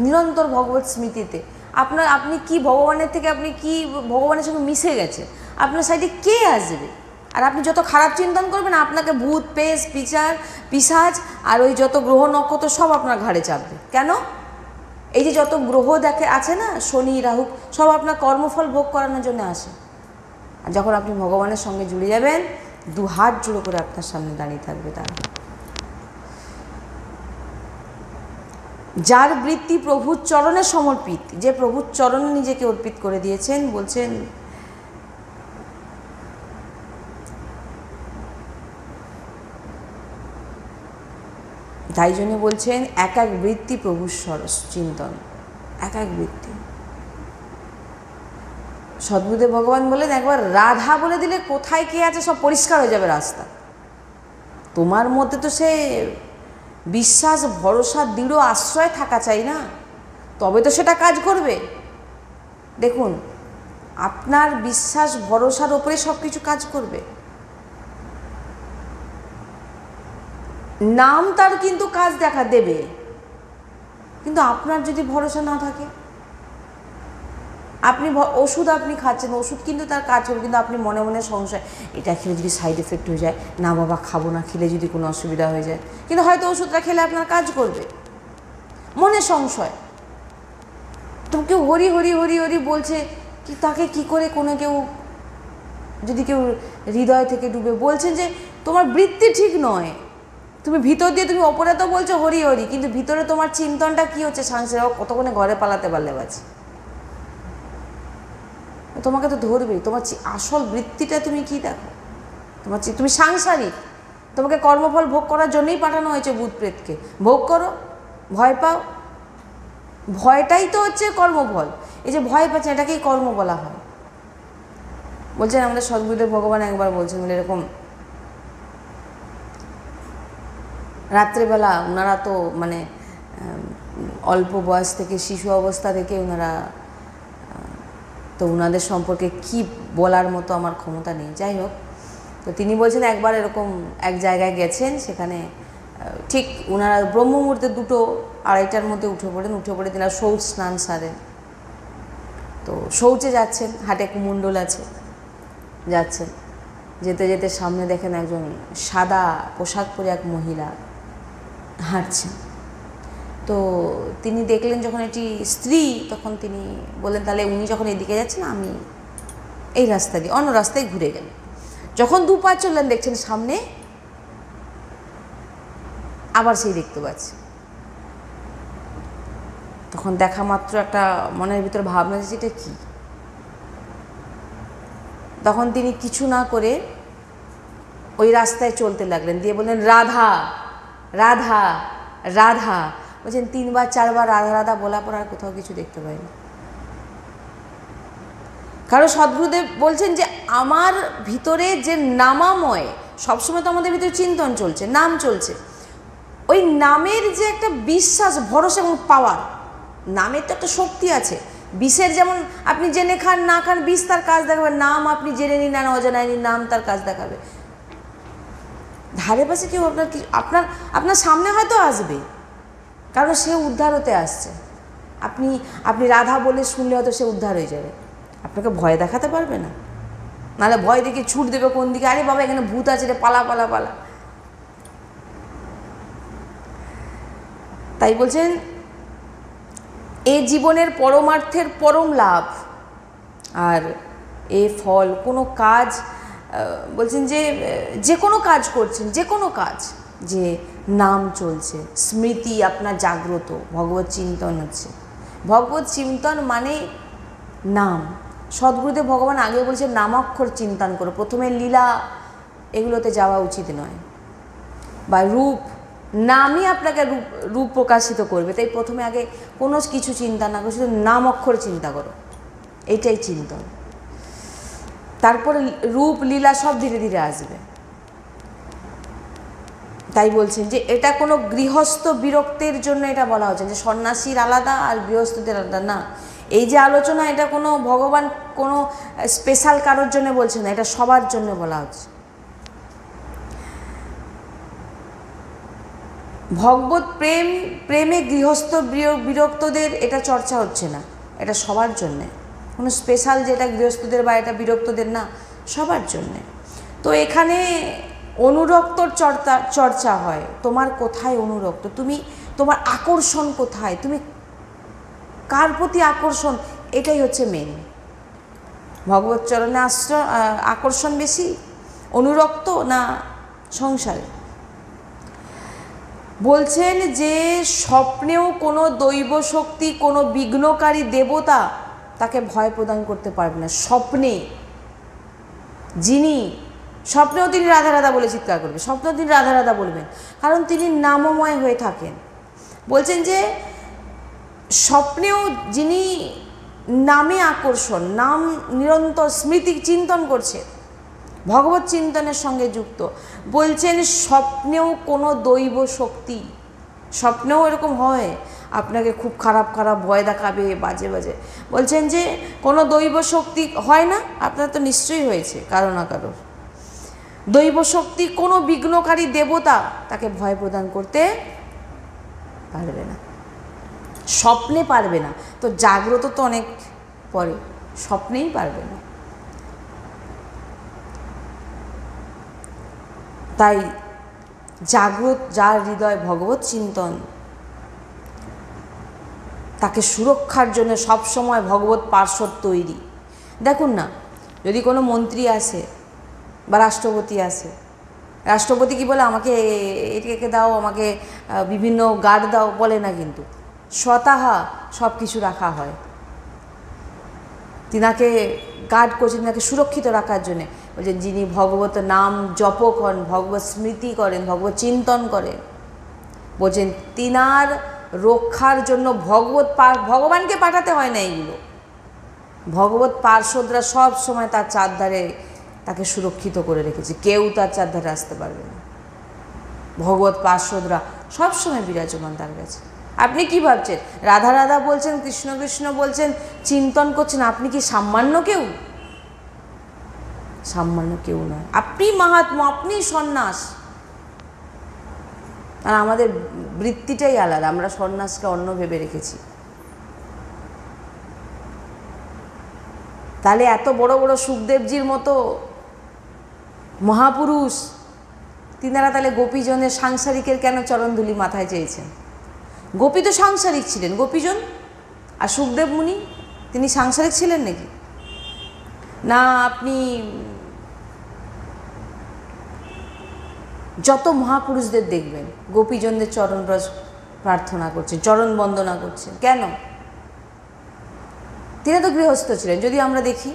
নিরন্তর ভগবত স্মৃতিতে আপনি কি ভগবানের থেকে, আপনি কি ভগবানের সঙ্গে মিশে গেছে, আপনার সাইডে কে আসবে? আর আপনি যত খারাপ চিন্তন করবেন, আপনাকে ভূত পেশ পিশাচ আর ওই যত গ্রহ নক্ষত্র সব আপনার ঘাড়ে চাপবে। কেন? এই যে যত গ্রহ আছে না, শনি রাহু, সব আপনার কর্মফল ভোগ করানোর জন্য আসে। আর যখন আপনি ভগবানের সঙ্গে জুড়ে যাবেন, দু হাত জুড়ো করে আপনার সামনে দাঁড়িয়ে থাকবে তারা। যার বৃত্তি প্রভুর চরণে সমর্পিত, যে প্রভুর চরণে নিজেকে অর্পিত করে দিয়েছেন, বলছেন তাই জন্য বলছেন এক এক বৃত্তি প্রভুর সরস চিন্তন, এক এক বৃত্তি। সদ্গুরুদেব ভগবান বলেন একবার রাধা বলে দিলে কোথায় কে আছে সব পরিষ্কার হয়ে যাবে রাস্তা। তোমার মধ্যে তো সে বিশ্বাস, ভরসা, দৃঢ় আশ্রয় থাকা চাই না, তবে তো সেটা কাজ করবে। দেখুন, আপনার বিশ্বাস ভরসার ওপরে সব কিছু কাজ করবে। নাম তার কিন্তু কাজ দেখা দেবে, কিন্তু আপনার যদি ভরসা না থাকে, আপনি ওষুধ আপনি খাচ্ছেন, ওষুধ কিন্তু তার কাজ করবে, কিন্তু আপনি মনে মনে সংশয়, এটা খেলে যদি সাইড এফেক্ট হয়ে যায়, না বাবা খাবো না, খেলে যদি কোনো অসুবিধা হয়ে যায়, কিন্তু হয়তো ওষুধটা খেলে আপনার কাজ করবে, মনে সংশয়। তো কেউ হরি হরি হরি হরি বলছে, কি তাকে কি করে কোনো কেউ যদি কেউ হৃদয় থেকে ডুবে বলছেন যে তোমার বৃত্তি ঠিক নয়, তুমি ভিতর দিয়ে তুমি ওপরে তো বলছো হরি হরি, কিন্তু ভিতরে তোমার চিন্তনটা কি হচ্ছে, সাংসারিক কতক্ষণে ঘরে পালাতে পারলে বাঁচি, তোমাকে তো ধরবেই। তোমার আসল বৃত্তিটা তুমি কি দেখো, তোমার তুমি সাংসারিক, তোমাকে কর্মফল ভোগ করার জন্যই পাঠানো হয়েছে ভূত প্রেতকে, ভোগ করো, ভয় পাও, ভয়টাই তো হচ্ছে কর্মফল। এই যে ভয় পাচ্ছে এটাকেই কর্ম বলা হয়। বলছেন আমাদের সদ্গুরুদেব ভগবান একবার বলছেন, বলে এরকম রাত্রেবেলা ওনারা তো মানে অল্প বয়স থেকে, শিশু অবস্থা থেকে ওনারা, তো ওনাদের সম্পর্কে কি বলার মতো আমার ক্ষমতা নেই, যাই হোক। তো তিনি বলছেন একবার এরকম এক জায়গায় গেছেন, সেখানে ঠিক ওনারা ব্রহ্ম মুহূর্তে 2-2:30টার মধ্যে উঠে পড়ে তিনারা শৌচ স্নান সারেন। তো শৌচে যাচ্ছেন, হাটে কুমণ্ডল আছে, যাচ্ছেন, যেতে যেতে সামনে দেখেন একজন সাদা পোশাক পরে এক মহিলা হাঁটছেন। তো তিনি দেখলেন যখন এটি স্ত্রী, তখন তিনি বললেন তাহলে উনি যখন এদিকে যাচ্ছেন আমি এই রাস্তা দিয়ে অন্য রাস্তায় ঘুরে গেলেন। যখন 2 পা চললেন দেখছেন সামনে আবার সেই দেখতে পাচ্ছি। তখন দেখা মাত্র একটা মনের ভিতরে ভাবনা যে এটা কি। তখন তিনি কিছু না করে ওই রাস্তায় চলতে লাগলেন, দিয়ে বললেন রাধা রাধা রাধা। বলছেন 3-4 রাধা রাধা বলা পর আর কোথাও কিছু দেখতে পাইনি। কারণ সদ্গুরুদেব বলছেন যে আমার ভিতরে যে নামাময়, সবসময় তো আমাদের ভিতরে চিন্তন চলছে, নাম চলছে, ওই নামের যে একটা বিশ্বাস, ভরসা এবং পাওয়ার, নামের তো একটা শক্তি আছে। বিষের যেমন আপনি জেনে খান না খান, বিষ তার কাজ দেখাবে, নাম আপনি জেনে নিন না অজানায় নিন, নাম তার কাজ দেখাবে। ধারে পাশে কেউ আপনার কি আপনার সামনে হয়তো আসবে, কারণ সে উদ্ধার হতে আসছে। আপনি রাধা বলে শুনলে হয়তো সে উদ্ধার হয়ে যাবে, আপনাকে ভয় দেখাতে পারবে না, নাহলে ভয় দেখে ছুট দেবে কোন দিকে, আরে বাবা এখানে ভূত আছে রে, পালা পালা পালা। তাই বলছেন এ জীবনের পরমার্থের পরম লাভ, আর এ ফল কোনো কাজ, বলছেন যে কোনো কাজ করছেন, যে কোনো কাজ, যে নাম চলছে, স্মৃতি আপনার জাগ্রত, ভগবত চিন্তন হচ্ছে। ভগবত চিন্তন মানে নাম। সদ্গুরুদেব ভগবান আগে বলছেন নামাক্ষর চিন্তন করো, প্রথমে লীলা এগুলোতে যাওয়া উচিত নয়, বা রূপ, নামই আপনাকে রূপ প্রকাশিত করবে। তাই প্রথমে আগে কোনো কিছু চিন্তা না করো, শুধু নাম অক্ষর চিন্তা করো, এইটাই চিন্তন। তারপরে রূপ লীলা সব ধীরে ধীরে আসবে। তাই বলছেন যে এটা কোনো গৃহস্থ বিরক্তের জন্য এটা বলা হচ্ছে, যে সন্ন্যাসীর আলাদা আর গৃহস্থদের আলাদা না। এই যে আলোচনা, এটা কোনো ভগবান কোনো স্পেশাল কারোর জন্য বলছেন না, এটা সবার জন্য বলা হচ্ছে। ভগবত প্রেমে গৃহস্থ বিরক্তদের এটা চর্চা হচ্ছে না, এটা সবার জন্যে, কোনো স্পেশাল যেটা গৃহস্থদের বা এটা বিরক্তদের না, সবার জন্যে। তো এখানে অনুরক্তর চর্চা হয়। তোমার কোথায় অনুরক্ত, তোমার আকর্ষণ কোথায়, তুমি কার প্রতি আকর্ষণ, এটাই হচ্ছে মেন। ভগবত চরণে আকর্ষণ বেশি, অনুরক্ত না সংসারে। বলছেন যে স্বপ্নেও কোনো দৈব শক্তি, কোনো বিঘ্নকারী দেবতা তাকে ভয় প্রদান করতে পারবে না। স্বপ্নে যিনি স্বপ্নেও তিনি রাধা রাধা বলে চিৎকার করবেন, স্বপ্নেও তিনি রাধা রাধা বলবেন, কারণ তিনি নামময় হয়ে থাকেন। বলছেন যে স্বপ্নেও যিনি নামে আকর্ষণ, নাম নিরন্তর স্মৃতি চিন্তন করছে, ভগবত চিন্তনের সঙ্গে যুক্ত, বলছেন স্বপ্নেও কোনো দৈব শক্তি, স্বপ্নেও এরকম হয় আপনাকে খুব খারাপ খারাপ ভয় দেখাবে, বাজে বাজে, বলছেন যে কোনো দৈব শক্তি হয় না, আপনার তো নিশ্চয়ই হয়েছে কারো না কারো। দৈব শক্তি কোনো বিঘ্নকারী দেবতা তাকে ভয় প্রদান করতে পারবে না, স্বপ্নে পারবে না, তো জাগ্রত তো অনেক পরে, স্বপ্নেই পারবে না। তাই জাগ্রত যার হৃদয় ভগবত চিন্তন, তাকে সুরক্ষার জন্য সবসময় ভগবত পার্শ্বদ তৈরি। দেখুন না, যদি কোনো মন্ত্রী আসে বা রাষ্ট্রপতি আসে, রাষ্ট্রপতি কি বলে আমাকে এটাকে দাও, আমাকে বিভিন্ন গার্ড দাও, বলে না, কিন্তু স্বতঃ সব কিছু রাখা হয়। তিনাকে গার্ড করছেন, তিনাকে সুরক্ষিত রাখার জন্যে। বলছেন যিনি ভগবত নাম জপ করেন, ভগবত স্মৃতি করেন, ভগবত চিন্তন করেন, বলছেন তিনার রক্ষার জন্য ভগবানকে পাঠাতে হয় না, এইগুলো ভগবত পার্শ্বদরা সব সময় তার চারধারে তাকে সুরক্ষিত করে রেখেছে, কেউ তার চারধারে আসতে পারবে না। ভগবত পার্শ্বদরা সবসময় বিরাজমান তার কাছে। আপনি কি ভাবছেন রাধা রাধা বলছেন, কৃষ্ণ কৃষ্ণ বলছেন, চিন্তন করছেন, আপনি কি সামান্য কেউ? সামান্য কেউ নয়, আপনি মহাত্মা, আপনি সন্ন্যাস। আর আমাদের বৃত্তিটাই আলাদা, আমরা সন্ন্যাসকে অন্য ভেবে রেখেছি। তাহলে এত বড় বড় সুখদেবজির মতো মহাপুরুষ, তিনারা তাহলে গোপীজনের সাংসারিকের কেন চরণধুলি মাথায় চেয়েছেন? গোপী তো সাংসারিক ছিলেন, গোপীজন। আর সুখদেব মুনি তিনি সাংসারিক ছিলেন নাকি? না, আপনি যত মহাপুরুষদের দেখবেন গোপীজনদের চরণরস প্রার্থনা করছেন, চরণ বন্দনা করছেন, কেন? তিনি তো গৃহস্থ ছিলেন। যদি আমরা দেখি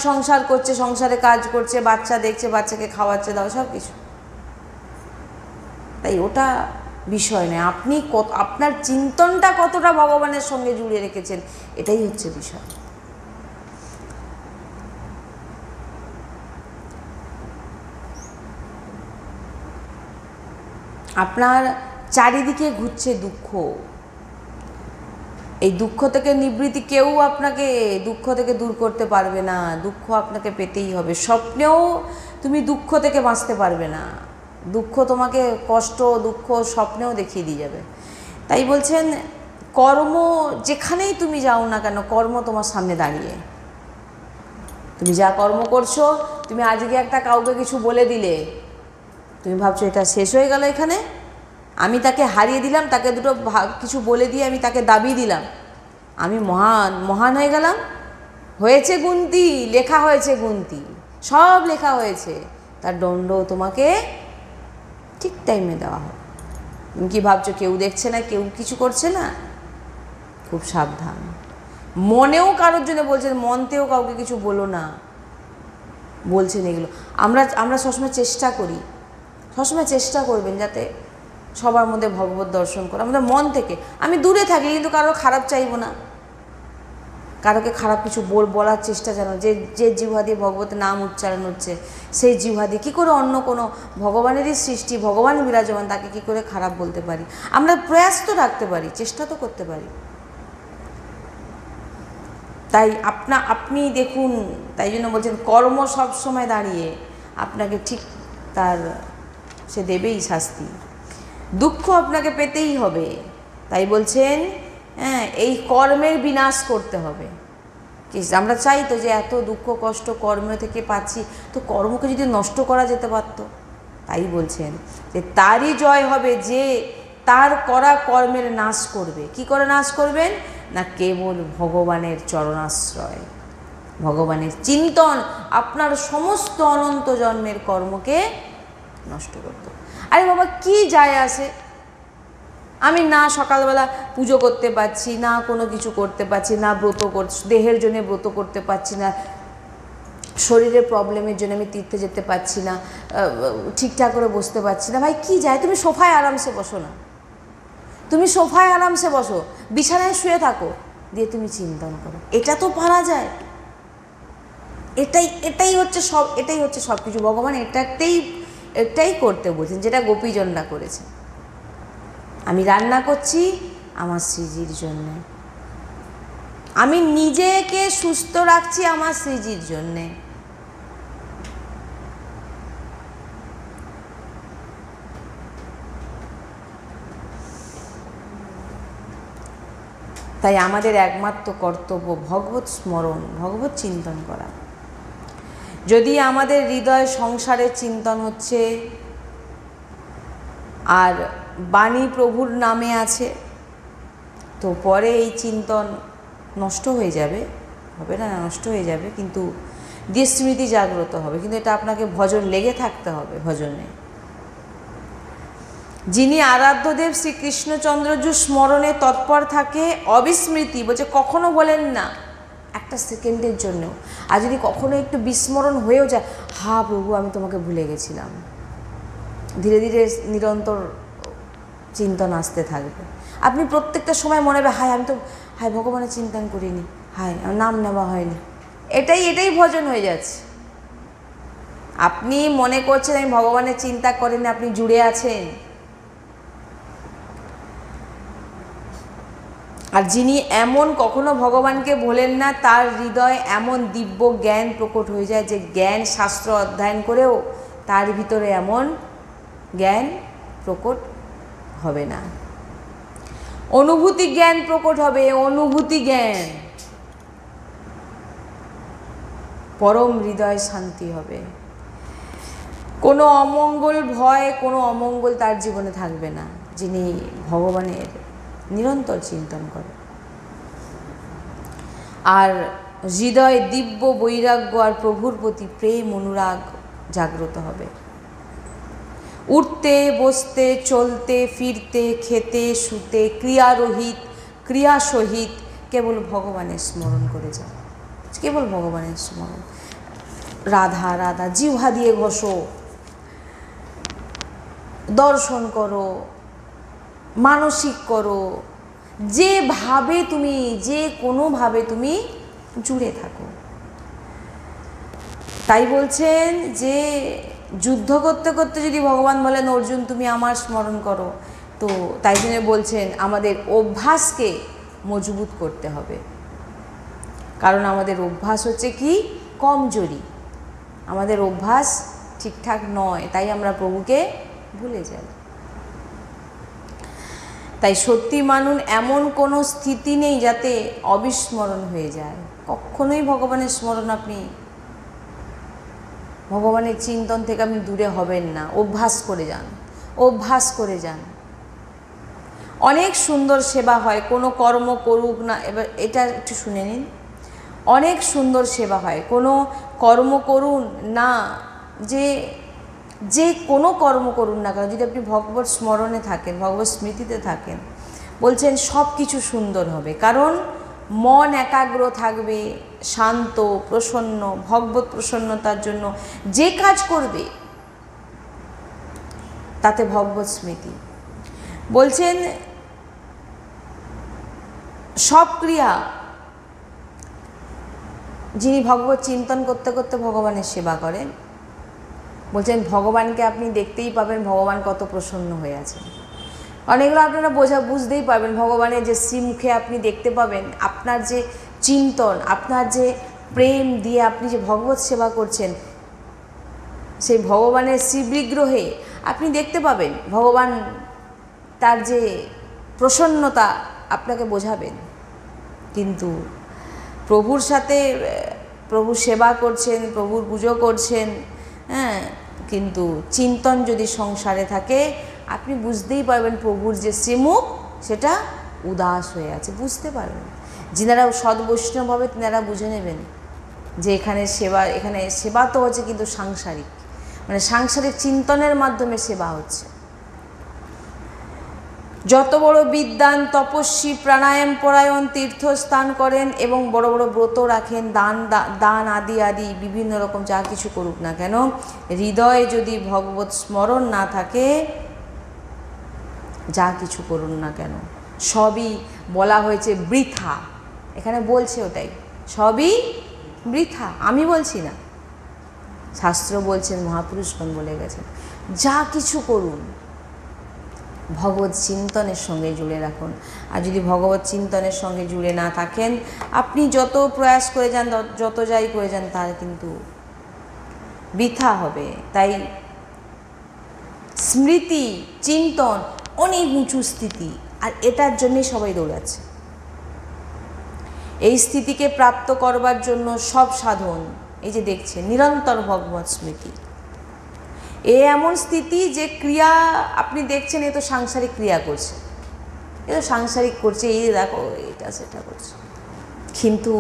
সংসার করছে, সংসারে কাজ করছে, বাচ্চা দেখছে, বাচ্চাকে খাওয়াচ্ছে, দাও সব কিছু। তাই ওটা বিষয় নয়, আপনি আপনার চিন্তনটা কতটা ভগবানের সঙ্গে জুড়ে রেখেছেন, এটাই হচ্ছে বিষয়। আপনার চারিদিকে ঘুরছে দুঃখ, এই দুঃখ থেকে নিবৃত্তি কেউ আপনাকে দুঃখ থেকে দূর করতে পারবে না, দুঃখ আপনাকে পেতেই হবে। স্বপ্নেও তুমি দুঃখ থেকে বাঁচতে পারবে না, দুঃখ তোমাকে কষ্ট, দুঃখ স্বপ্নেও দেখিয়ে দিয়ে যাবে। তাই বলছেন কর্ম যেখানেই তুমি যাও না কেন, কর্ম তোমার সামনে দাঁড়িয়ে। তুমি যা কর্ম করছো, তুমি আজকে একটা কাউকে কিছু বলে দিলে, তুমি ভাবছো এটা শেষ হয়ে গেল এখানে, আমি তাকে হারিয়ে দিলাম, তাকে দুটো কিছু বলে দিয়ে আমি তাকে দাবি দিলাম, আমি মহান হয়ে গেলাম। হয়েছে গুনতি, লেখা হয়েছে গুনতি, সব লেখা হয়েছে, তার দণ্ড তোমাকে ঠিক টাইমে দেওয়া হবে। তুমি কি ভাবছো কেউ দেখছে না, কেউ কিছু করছে না? খুব সাবধান। মনেও কারোর জন্য বলছেন, মনতেও কাউকে কিছু বলো না, বলছেন এগুলো। আমরা সবসময় চেষ্টা করি, সবসময় চেষ্টা করবেন যাতে সবার মধ্যে ভগবত দর্শন করে আমাদের মন থেকে। আমি দূরে থাকি কিন্তু কারো খারাপ চাইবো না, কারোকে খারাপ কিছু বলার চেষ্টা যেন, যে জিহ্বা দিয়ে ভগবতের নাম উচ্চারণ হচ্ছে, সেই জিহ্বা দিয়ে কী করে অন্য কোনো ভগবানেরই সৃষ্টি, ভগবান বিরাজমান, তাকে কী করে খারাপ বলতে পারি? আমরা প্রয়াস তো রাখতে পারি, চেষ্টা তো করতে পারি। তাই আপনি দেখুন, তাই জন্য বলছেন কর্ম সব সময় দাঁড়িয়ে আপনাকে ঠিক সে দেবেই শাস্তি, দুঃখ আপনাকে পেতেই হবে। তাই বলছেন হ্যাঁ, এই কর্মের বিনাশ করতে হবে। আমরা চাই তো যে এত দুঃখ কষ্ট কর্ম থেকে পাচ্ছি, তো কর্মকে যদি নষ্ট করা যেতে পারতো। তাই বলছেন যে তারই জয় হবে যে তার করা কর্মের নাশ করবে। কি করে নাশ করবেন? না কেবল ভগবানের চরণাশ্রয়, ভগবানের চিন্তন আপনার সমস্ত অনন্ত জন্মের কর্মকে নষ্ট করত। আরে বাবা, কি যায় আসে? আমি না সকালবেলা পুজো করতে পারছি না, কোনো কিছু করতে পারছি না, ব্রত করছি, দেহের জন্য ব্রত করতে পারছি না, শরীরের প্রবলেমের জন্য আমি তীর্থে যেতে পারছি না, ঠিকঠাক করে বসতে পারছি না, ভাই কি যায়, তুমি সোফায় আরামসে বসো না, তুমি সোফায় আরামসে বসো, বিছানায় শুয়ে থাকো, দিয়ে তুমি চিন্তন করো, এটা তো পারা যায়। এটাই হচ্ছে সব কিছু। ভগবান এটাই করতে বলছেন, যেটা গোপীজনরা করেছে। আমি রান্না করছি আমার শ্রীজির জন্যে, আমি নিজেকে সুস্থ রাখছি আমার শ্রীজির জন্যে। তাই আমাদের একমাত্র কর্তব্য ভগবত স্মরণ, ভগবত চিন্তন করা। যদি আমাদের হৃদয় সংসারের চিন্তন হচ্ছে আর বাণী প্রভুর নামে আছে, তো পরে এই চিন্তন নষ্ট হয়ে যাবে, হবে না নষ্ট হয়ে যাবে, কিন্তু দিয়ে স্মৃতি জাগ্রত হবে। কিন্তু এটা আপনাকে ভজন লেগে থাকতে হবে, ভজনে। যিনি আরাধ্যদেব শ্রীকৃষ্ণচন্দ্রজু স্মরণে তৎপর থাকে, অবিস্মৃতি বলছে, কখনো বলেন না একটা সেকেন্ডের জন্য। আর যদি কখনো একটু বিস্মরণ হয়েও যায়, হা প্রভু আমি তোমাকে ভুলে গেছিলাম, ধীরে ধীরে নিরন্তর চিন্তন আসতে থাকবে। আপনি প্রত্যেকটা সময় মনে হবে, হায় আমি তো ভগবানের চিন্তন করিনি, আমার নাম নেওয়া হয়নি, এটাই ভজন হয়ে যাচ্ছে। আপনি মনে করছেন আমি ভগবানের চিন্তা করেন, আপনি জুড়ে আছেন। আর যিনি এমন কখনো ভগবানকে ভোলেন না, তার হৃদয় এমন দিব্য জ্ঞান প্রকট হয়ে যায় যে জ্ঞান শাস্ত্র অধ্যয়ন করেও তার ভিতরে এমন জ্ঞান প্রকট হবে না। অনুভূতি জ্ঞান প্রকট হবে, অনুভূতি জ্ঞান, পরম হৃদয় শান্তি হবে। কোনো অমঙ্গল ভয়, কোনো অমঙ্গল তার জীবনে থাকবে না, যিনি ভগবানের নিরন্তর চিন্তন করে। আর হৃদয়ে দিব্য বৈরাগ্য আর প্রভুর প্রতি প্রেম অনুরাগ জাগ্রত হবে। উঠতে বসতে চলতে ফিরতে খেতে শুতে ক্রিয়া সহিত কেবল ভগবানের স্মরণ করে যাও, কেবল ভগবানের স্মরণ। রাধা রাধা জিহ্বা দিয়ে ঘষো, দর্শন করো, মানসিক করো, যে কোনোভাবে তুমি জুড়ে থাকো। তাই বলছেন যে যুদ্ধ করতে করতে যদি ভগবান বলেন অর্জুন তুমি আমার স্মরণ করো, তো তাই জন্য বলছেন আমাদের অভ্যাসকে মজবুত করতে হবে। কারণ আমাদের অভ্যাস হচ্ছে কি কমজোরি, আমাদের অভ্যাস ঠিকঠাক নয়, তাই আমরা প্রভুকে ভুলে যাই। তাই সত্যি মানুন এমন কোনো স্থিতি নেই যাতে অবিস্মরণ হয়ে যায়। কখনোই ভগবানের স্মরণ, আপনি ভগবানের চিন্তন থেকে আপনি দূরে হবেন না। অভ্যাস করে যান, অভ্যাস করে যান। অনেক সুন্দর সেবা হয়, কোনো কর্ম করুক না, এবার এটা একটু শুনে নিন। অনেক সুন্দর সেবা হয়, কোনো কর্ম করুন না, যে কোনো কর্ম করুন না কেন, যদি আপনি ভগবত স্মরণে থাকেন, ভগবত স্মৃতিতে থাকেন, বলছেন সব কিছু সুন্দর হবে। কারণ মন একাগ্র থাকবে, শান্ত প্রসন্ন, ভগবত প্রসন্নতার জন্য যে কাজ করবে তাতে ভগবত স্মৃতি। বলছেন সব ক্রিয়া, যিনি ভগবত চিন্তন করতে করতে ভগবানের সেবা করেন, বলছেন ভগবানকে আপনি দেখতেই পাবেন ভগবান কত প্রসন্ন হয়ে আছেন। অনেকগুলো আপনারা বুঝতেই পারবেন, ভগবানের যে শ্রীমুখে আপনি দেখতে পাবেন, আপনার যে চিন্তন, আপনার যে প্রেম দিয়ে আপনি যে ভগবত সেবা করছেন, সেই ভগবানের শ্রীবিগ্রহে আপনি দেখতে পাবেন ভগবান তার যে প্রসন্নতা আপনাকে বোঝাবেন। কিন্তু প্রভুর সাথে প্রভু সেবা করছেন, প্রভুর পুজো করছেন, কিন্তু চিন্তন যদি সংসারে থাকে, আপনি বুঝতেই পারবেন প্রভুর যে শ্রীমুখ সেটা উদাস হয়ে আছে, বুঝতে পারবেন। যিনারা সদ্বৈষ্ণব হবে তিনারা বুঝে নেবেন যে এখানে সেবা তো হচ্ছে কিন্তু সাংসারিক, মানে সাংসারিক চিন্তনের মাধ্যমে সেবা হচ্ছে। যত বড় বিদ্বান তপস্বী প্রাণায়াম পরায়ণ তীর্থস্থান করেন এবং বড় বড় ব্রত রাখেন, দান আদি আদি বিভিন্ন রকম যা কিছু করুক না কেন, হৃদয়ে যদি ভগবত স্মরণ না থাকে, যা কিছু করুন না কেন সবই বলা হয়েছে বৃথা। এখানে বলছে ওটাই, সবই বৃথা। আমি বলছি না, শাস্ত্র বলছেন, মহাপুরুষগণ বলে গেছেন। যা কিছু করুন ভগবত চিন্তনের সঙ্গে জুড়ে রাখুন। আর যদি ভগবত চিন্তনের সঙ্গে জুড়ে না থাকেন, আপনি যত প্রয়াস করে যান, যত যাই করে যান, তার কিন্তু বৃথা হবে। তাই স্মৃতি চিন্তন অনেক উঁচু স্থিতি, আর এটার জন্যই সবাই দৌড়াচ্ছে। এই স্থিতিকে প্রাপ্ত করবার জন্য সব সাধন, এই যে দেখছেন নিরন্তর ভগবত স্মৃতি, এ এমন স্থিতি যে ক্রিয়া আপনি দেখছেন, এ তো সাংসারিক ক্রিয়া করছে, এ তো সাংসারিক করছে, এই দেখো এটা সেটা করছে, কিন্তু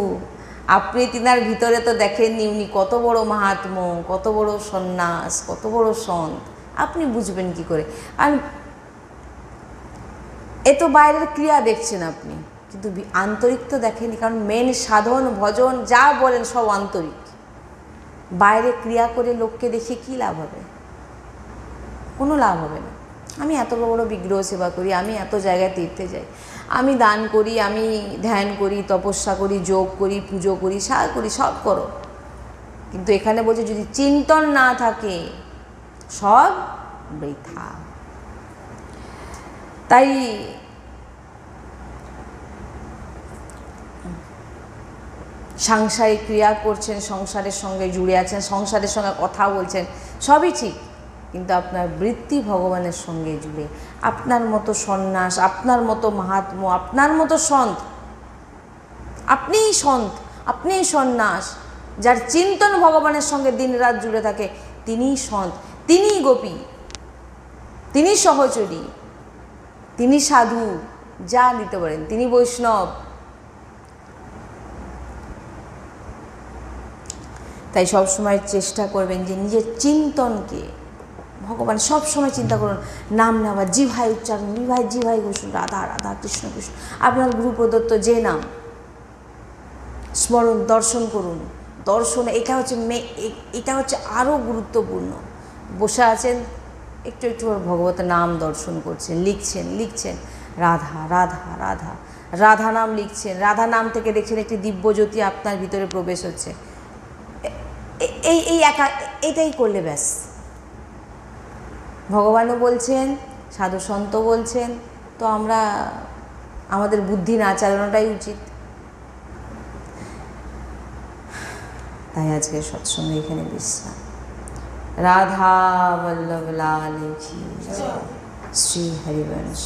আপনি তিনার ভিতরে তো দেখেননি উনি কত বড় মাহাত্ম্য, কত বড় সন্ন্যাস, কত বড় সন্ত। আপনি বুঝবেন কি করে? আর এ তো বাইরের ক্রিয়া দেখছেন আপনি, কিন্তু আন্তরিক তো দেখেনি। কারণ মেন সাধন ভজন যা বলেন সব আন্তরিক। বাইরে ক্রিয়া করে লোককে দেখে কী লাভ হবে? কোনো লাভ হবে না। আমি এত বড় বিগ্রহ সেবা করি, আমি এত জায়গায় তীর্থে যাই, আমি দান করি, আমি ধ্যান করি, তপস্যা করি, যোগ করি, পুজো করি, সব করি, সব করো, কিন্তু এখানে বলছে যদি চিন্তন না থাকে সব বৃথা। তাই সাংসারিক ক্রিয়া করছেন, সংসারের সঙ্গে জুড়ে আছেন, সংসারের সঙ্গে কথা বলছেন, সবই ঠিক, কিন্তু আপনার বৃত্তি ভগবানের সঙ্গে জুড়ে। আপনার মতো সন্ন্যাস, আপনার মতো মাহাত্ম্য, আপনার মতো সন্ত, আপনিই সন্ত, আপনিই সন্ন্যাস, যার চিন্তন ভগবানের সঙ্গে দিনরাত জুড়ে থাকে, তিনিই সন্ত, তিনিই গোপী, তিনি সহচরী, তিনি সাধু, যা নিতে পারেন, তিনি বৈষ্ণব। তাই সবসময় চেষ্টা করবেন যে নিজের চিন্তনকে ভগবান সবসময় চিন্তা করুন, নাম নেওয়া, জিভায় উচ্চারণ, জিভায় ঘোষণ, রাধা রাধা কৃষ্ণ কৃষ্ণ, আপনার গুরু প্রদত্ত যে নাম স্মরণ, দর্শন করুন। দর্শন এটা হচ্ছে আরও গুরুত্বপূর্ণ। বসে আছেন, একটু একটু ভগবতের নাম দর্শন করছেন, লিখছেন রাধা রাধা রাধা, রাধা নাম লিখছেন, রাধা নাম থেকে দেখছেন একটি দিব্য জ্যোতি আপনার ভিতরে প্রবেশ হচ্ছে। এটাই করলে ব্যাস। ভগবানও বলছেন, সাধু সন্ত বলছেন, তো আমরা আমাদের বুদ্ধি না চালানোটাই উচিত। তাই আজকে সৎসঙ্গে এখানে বিশ্রাম। রাধা বল্লভ লাল কি, শ্রী হরিবংশ।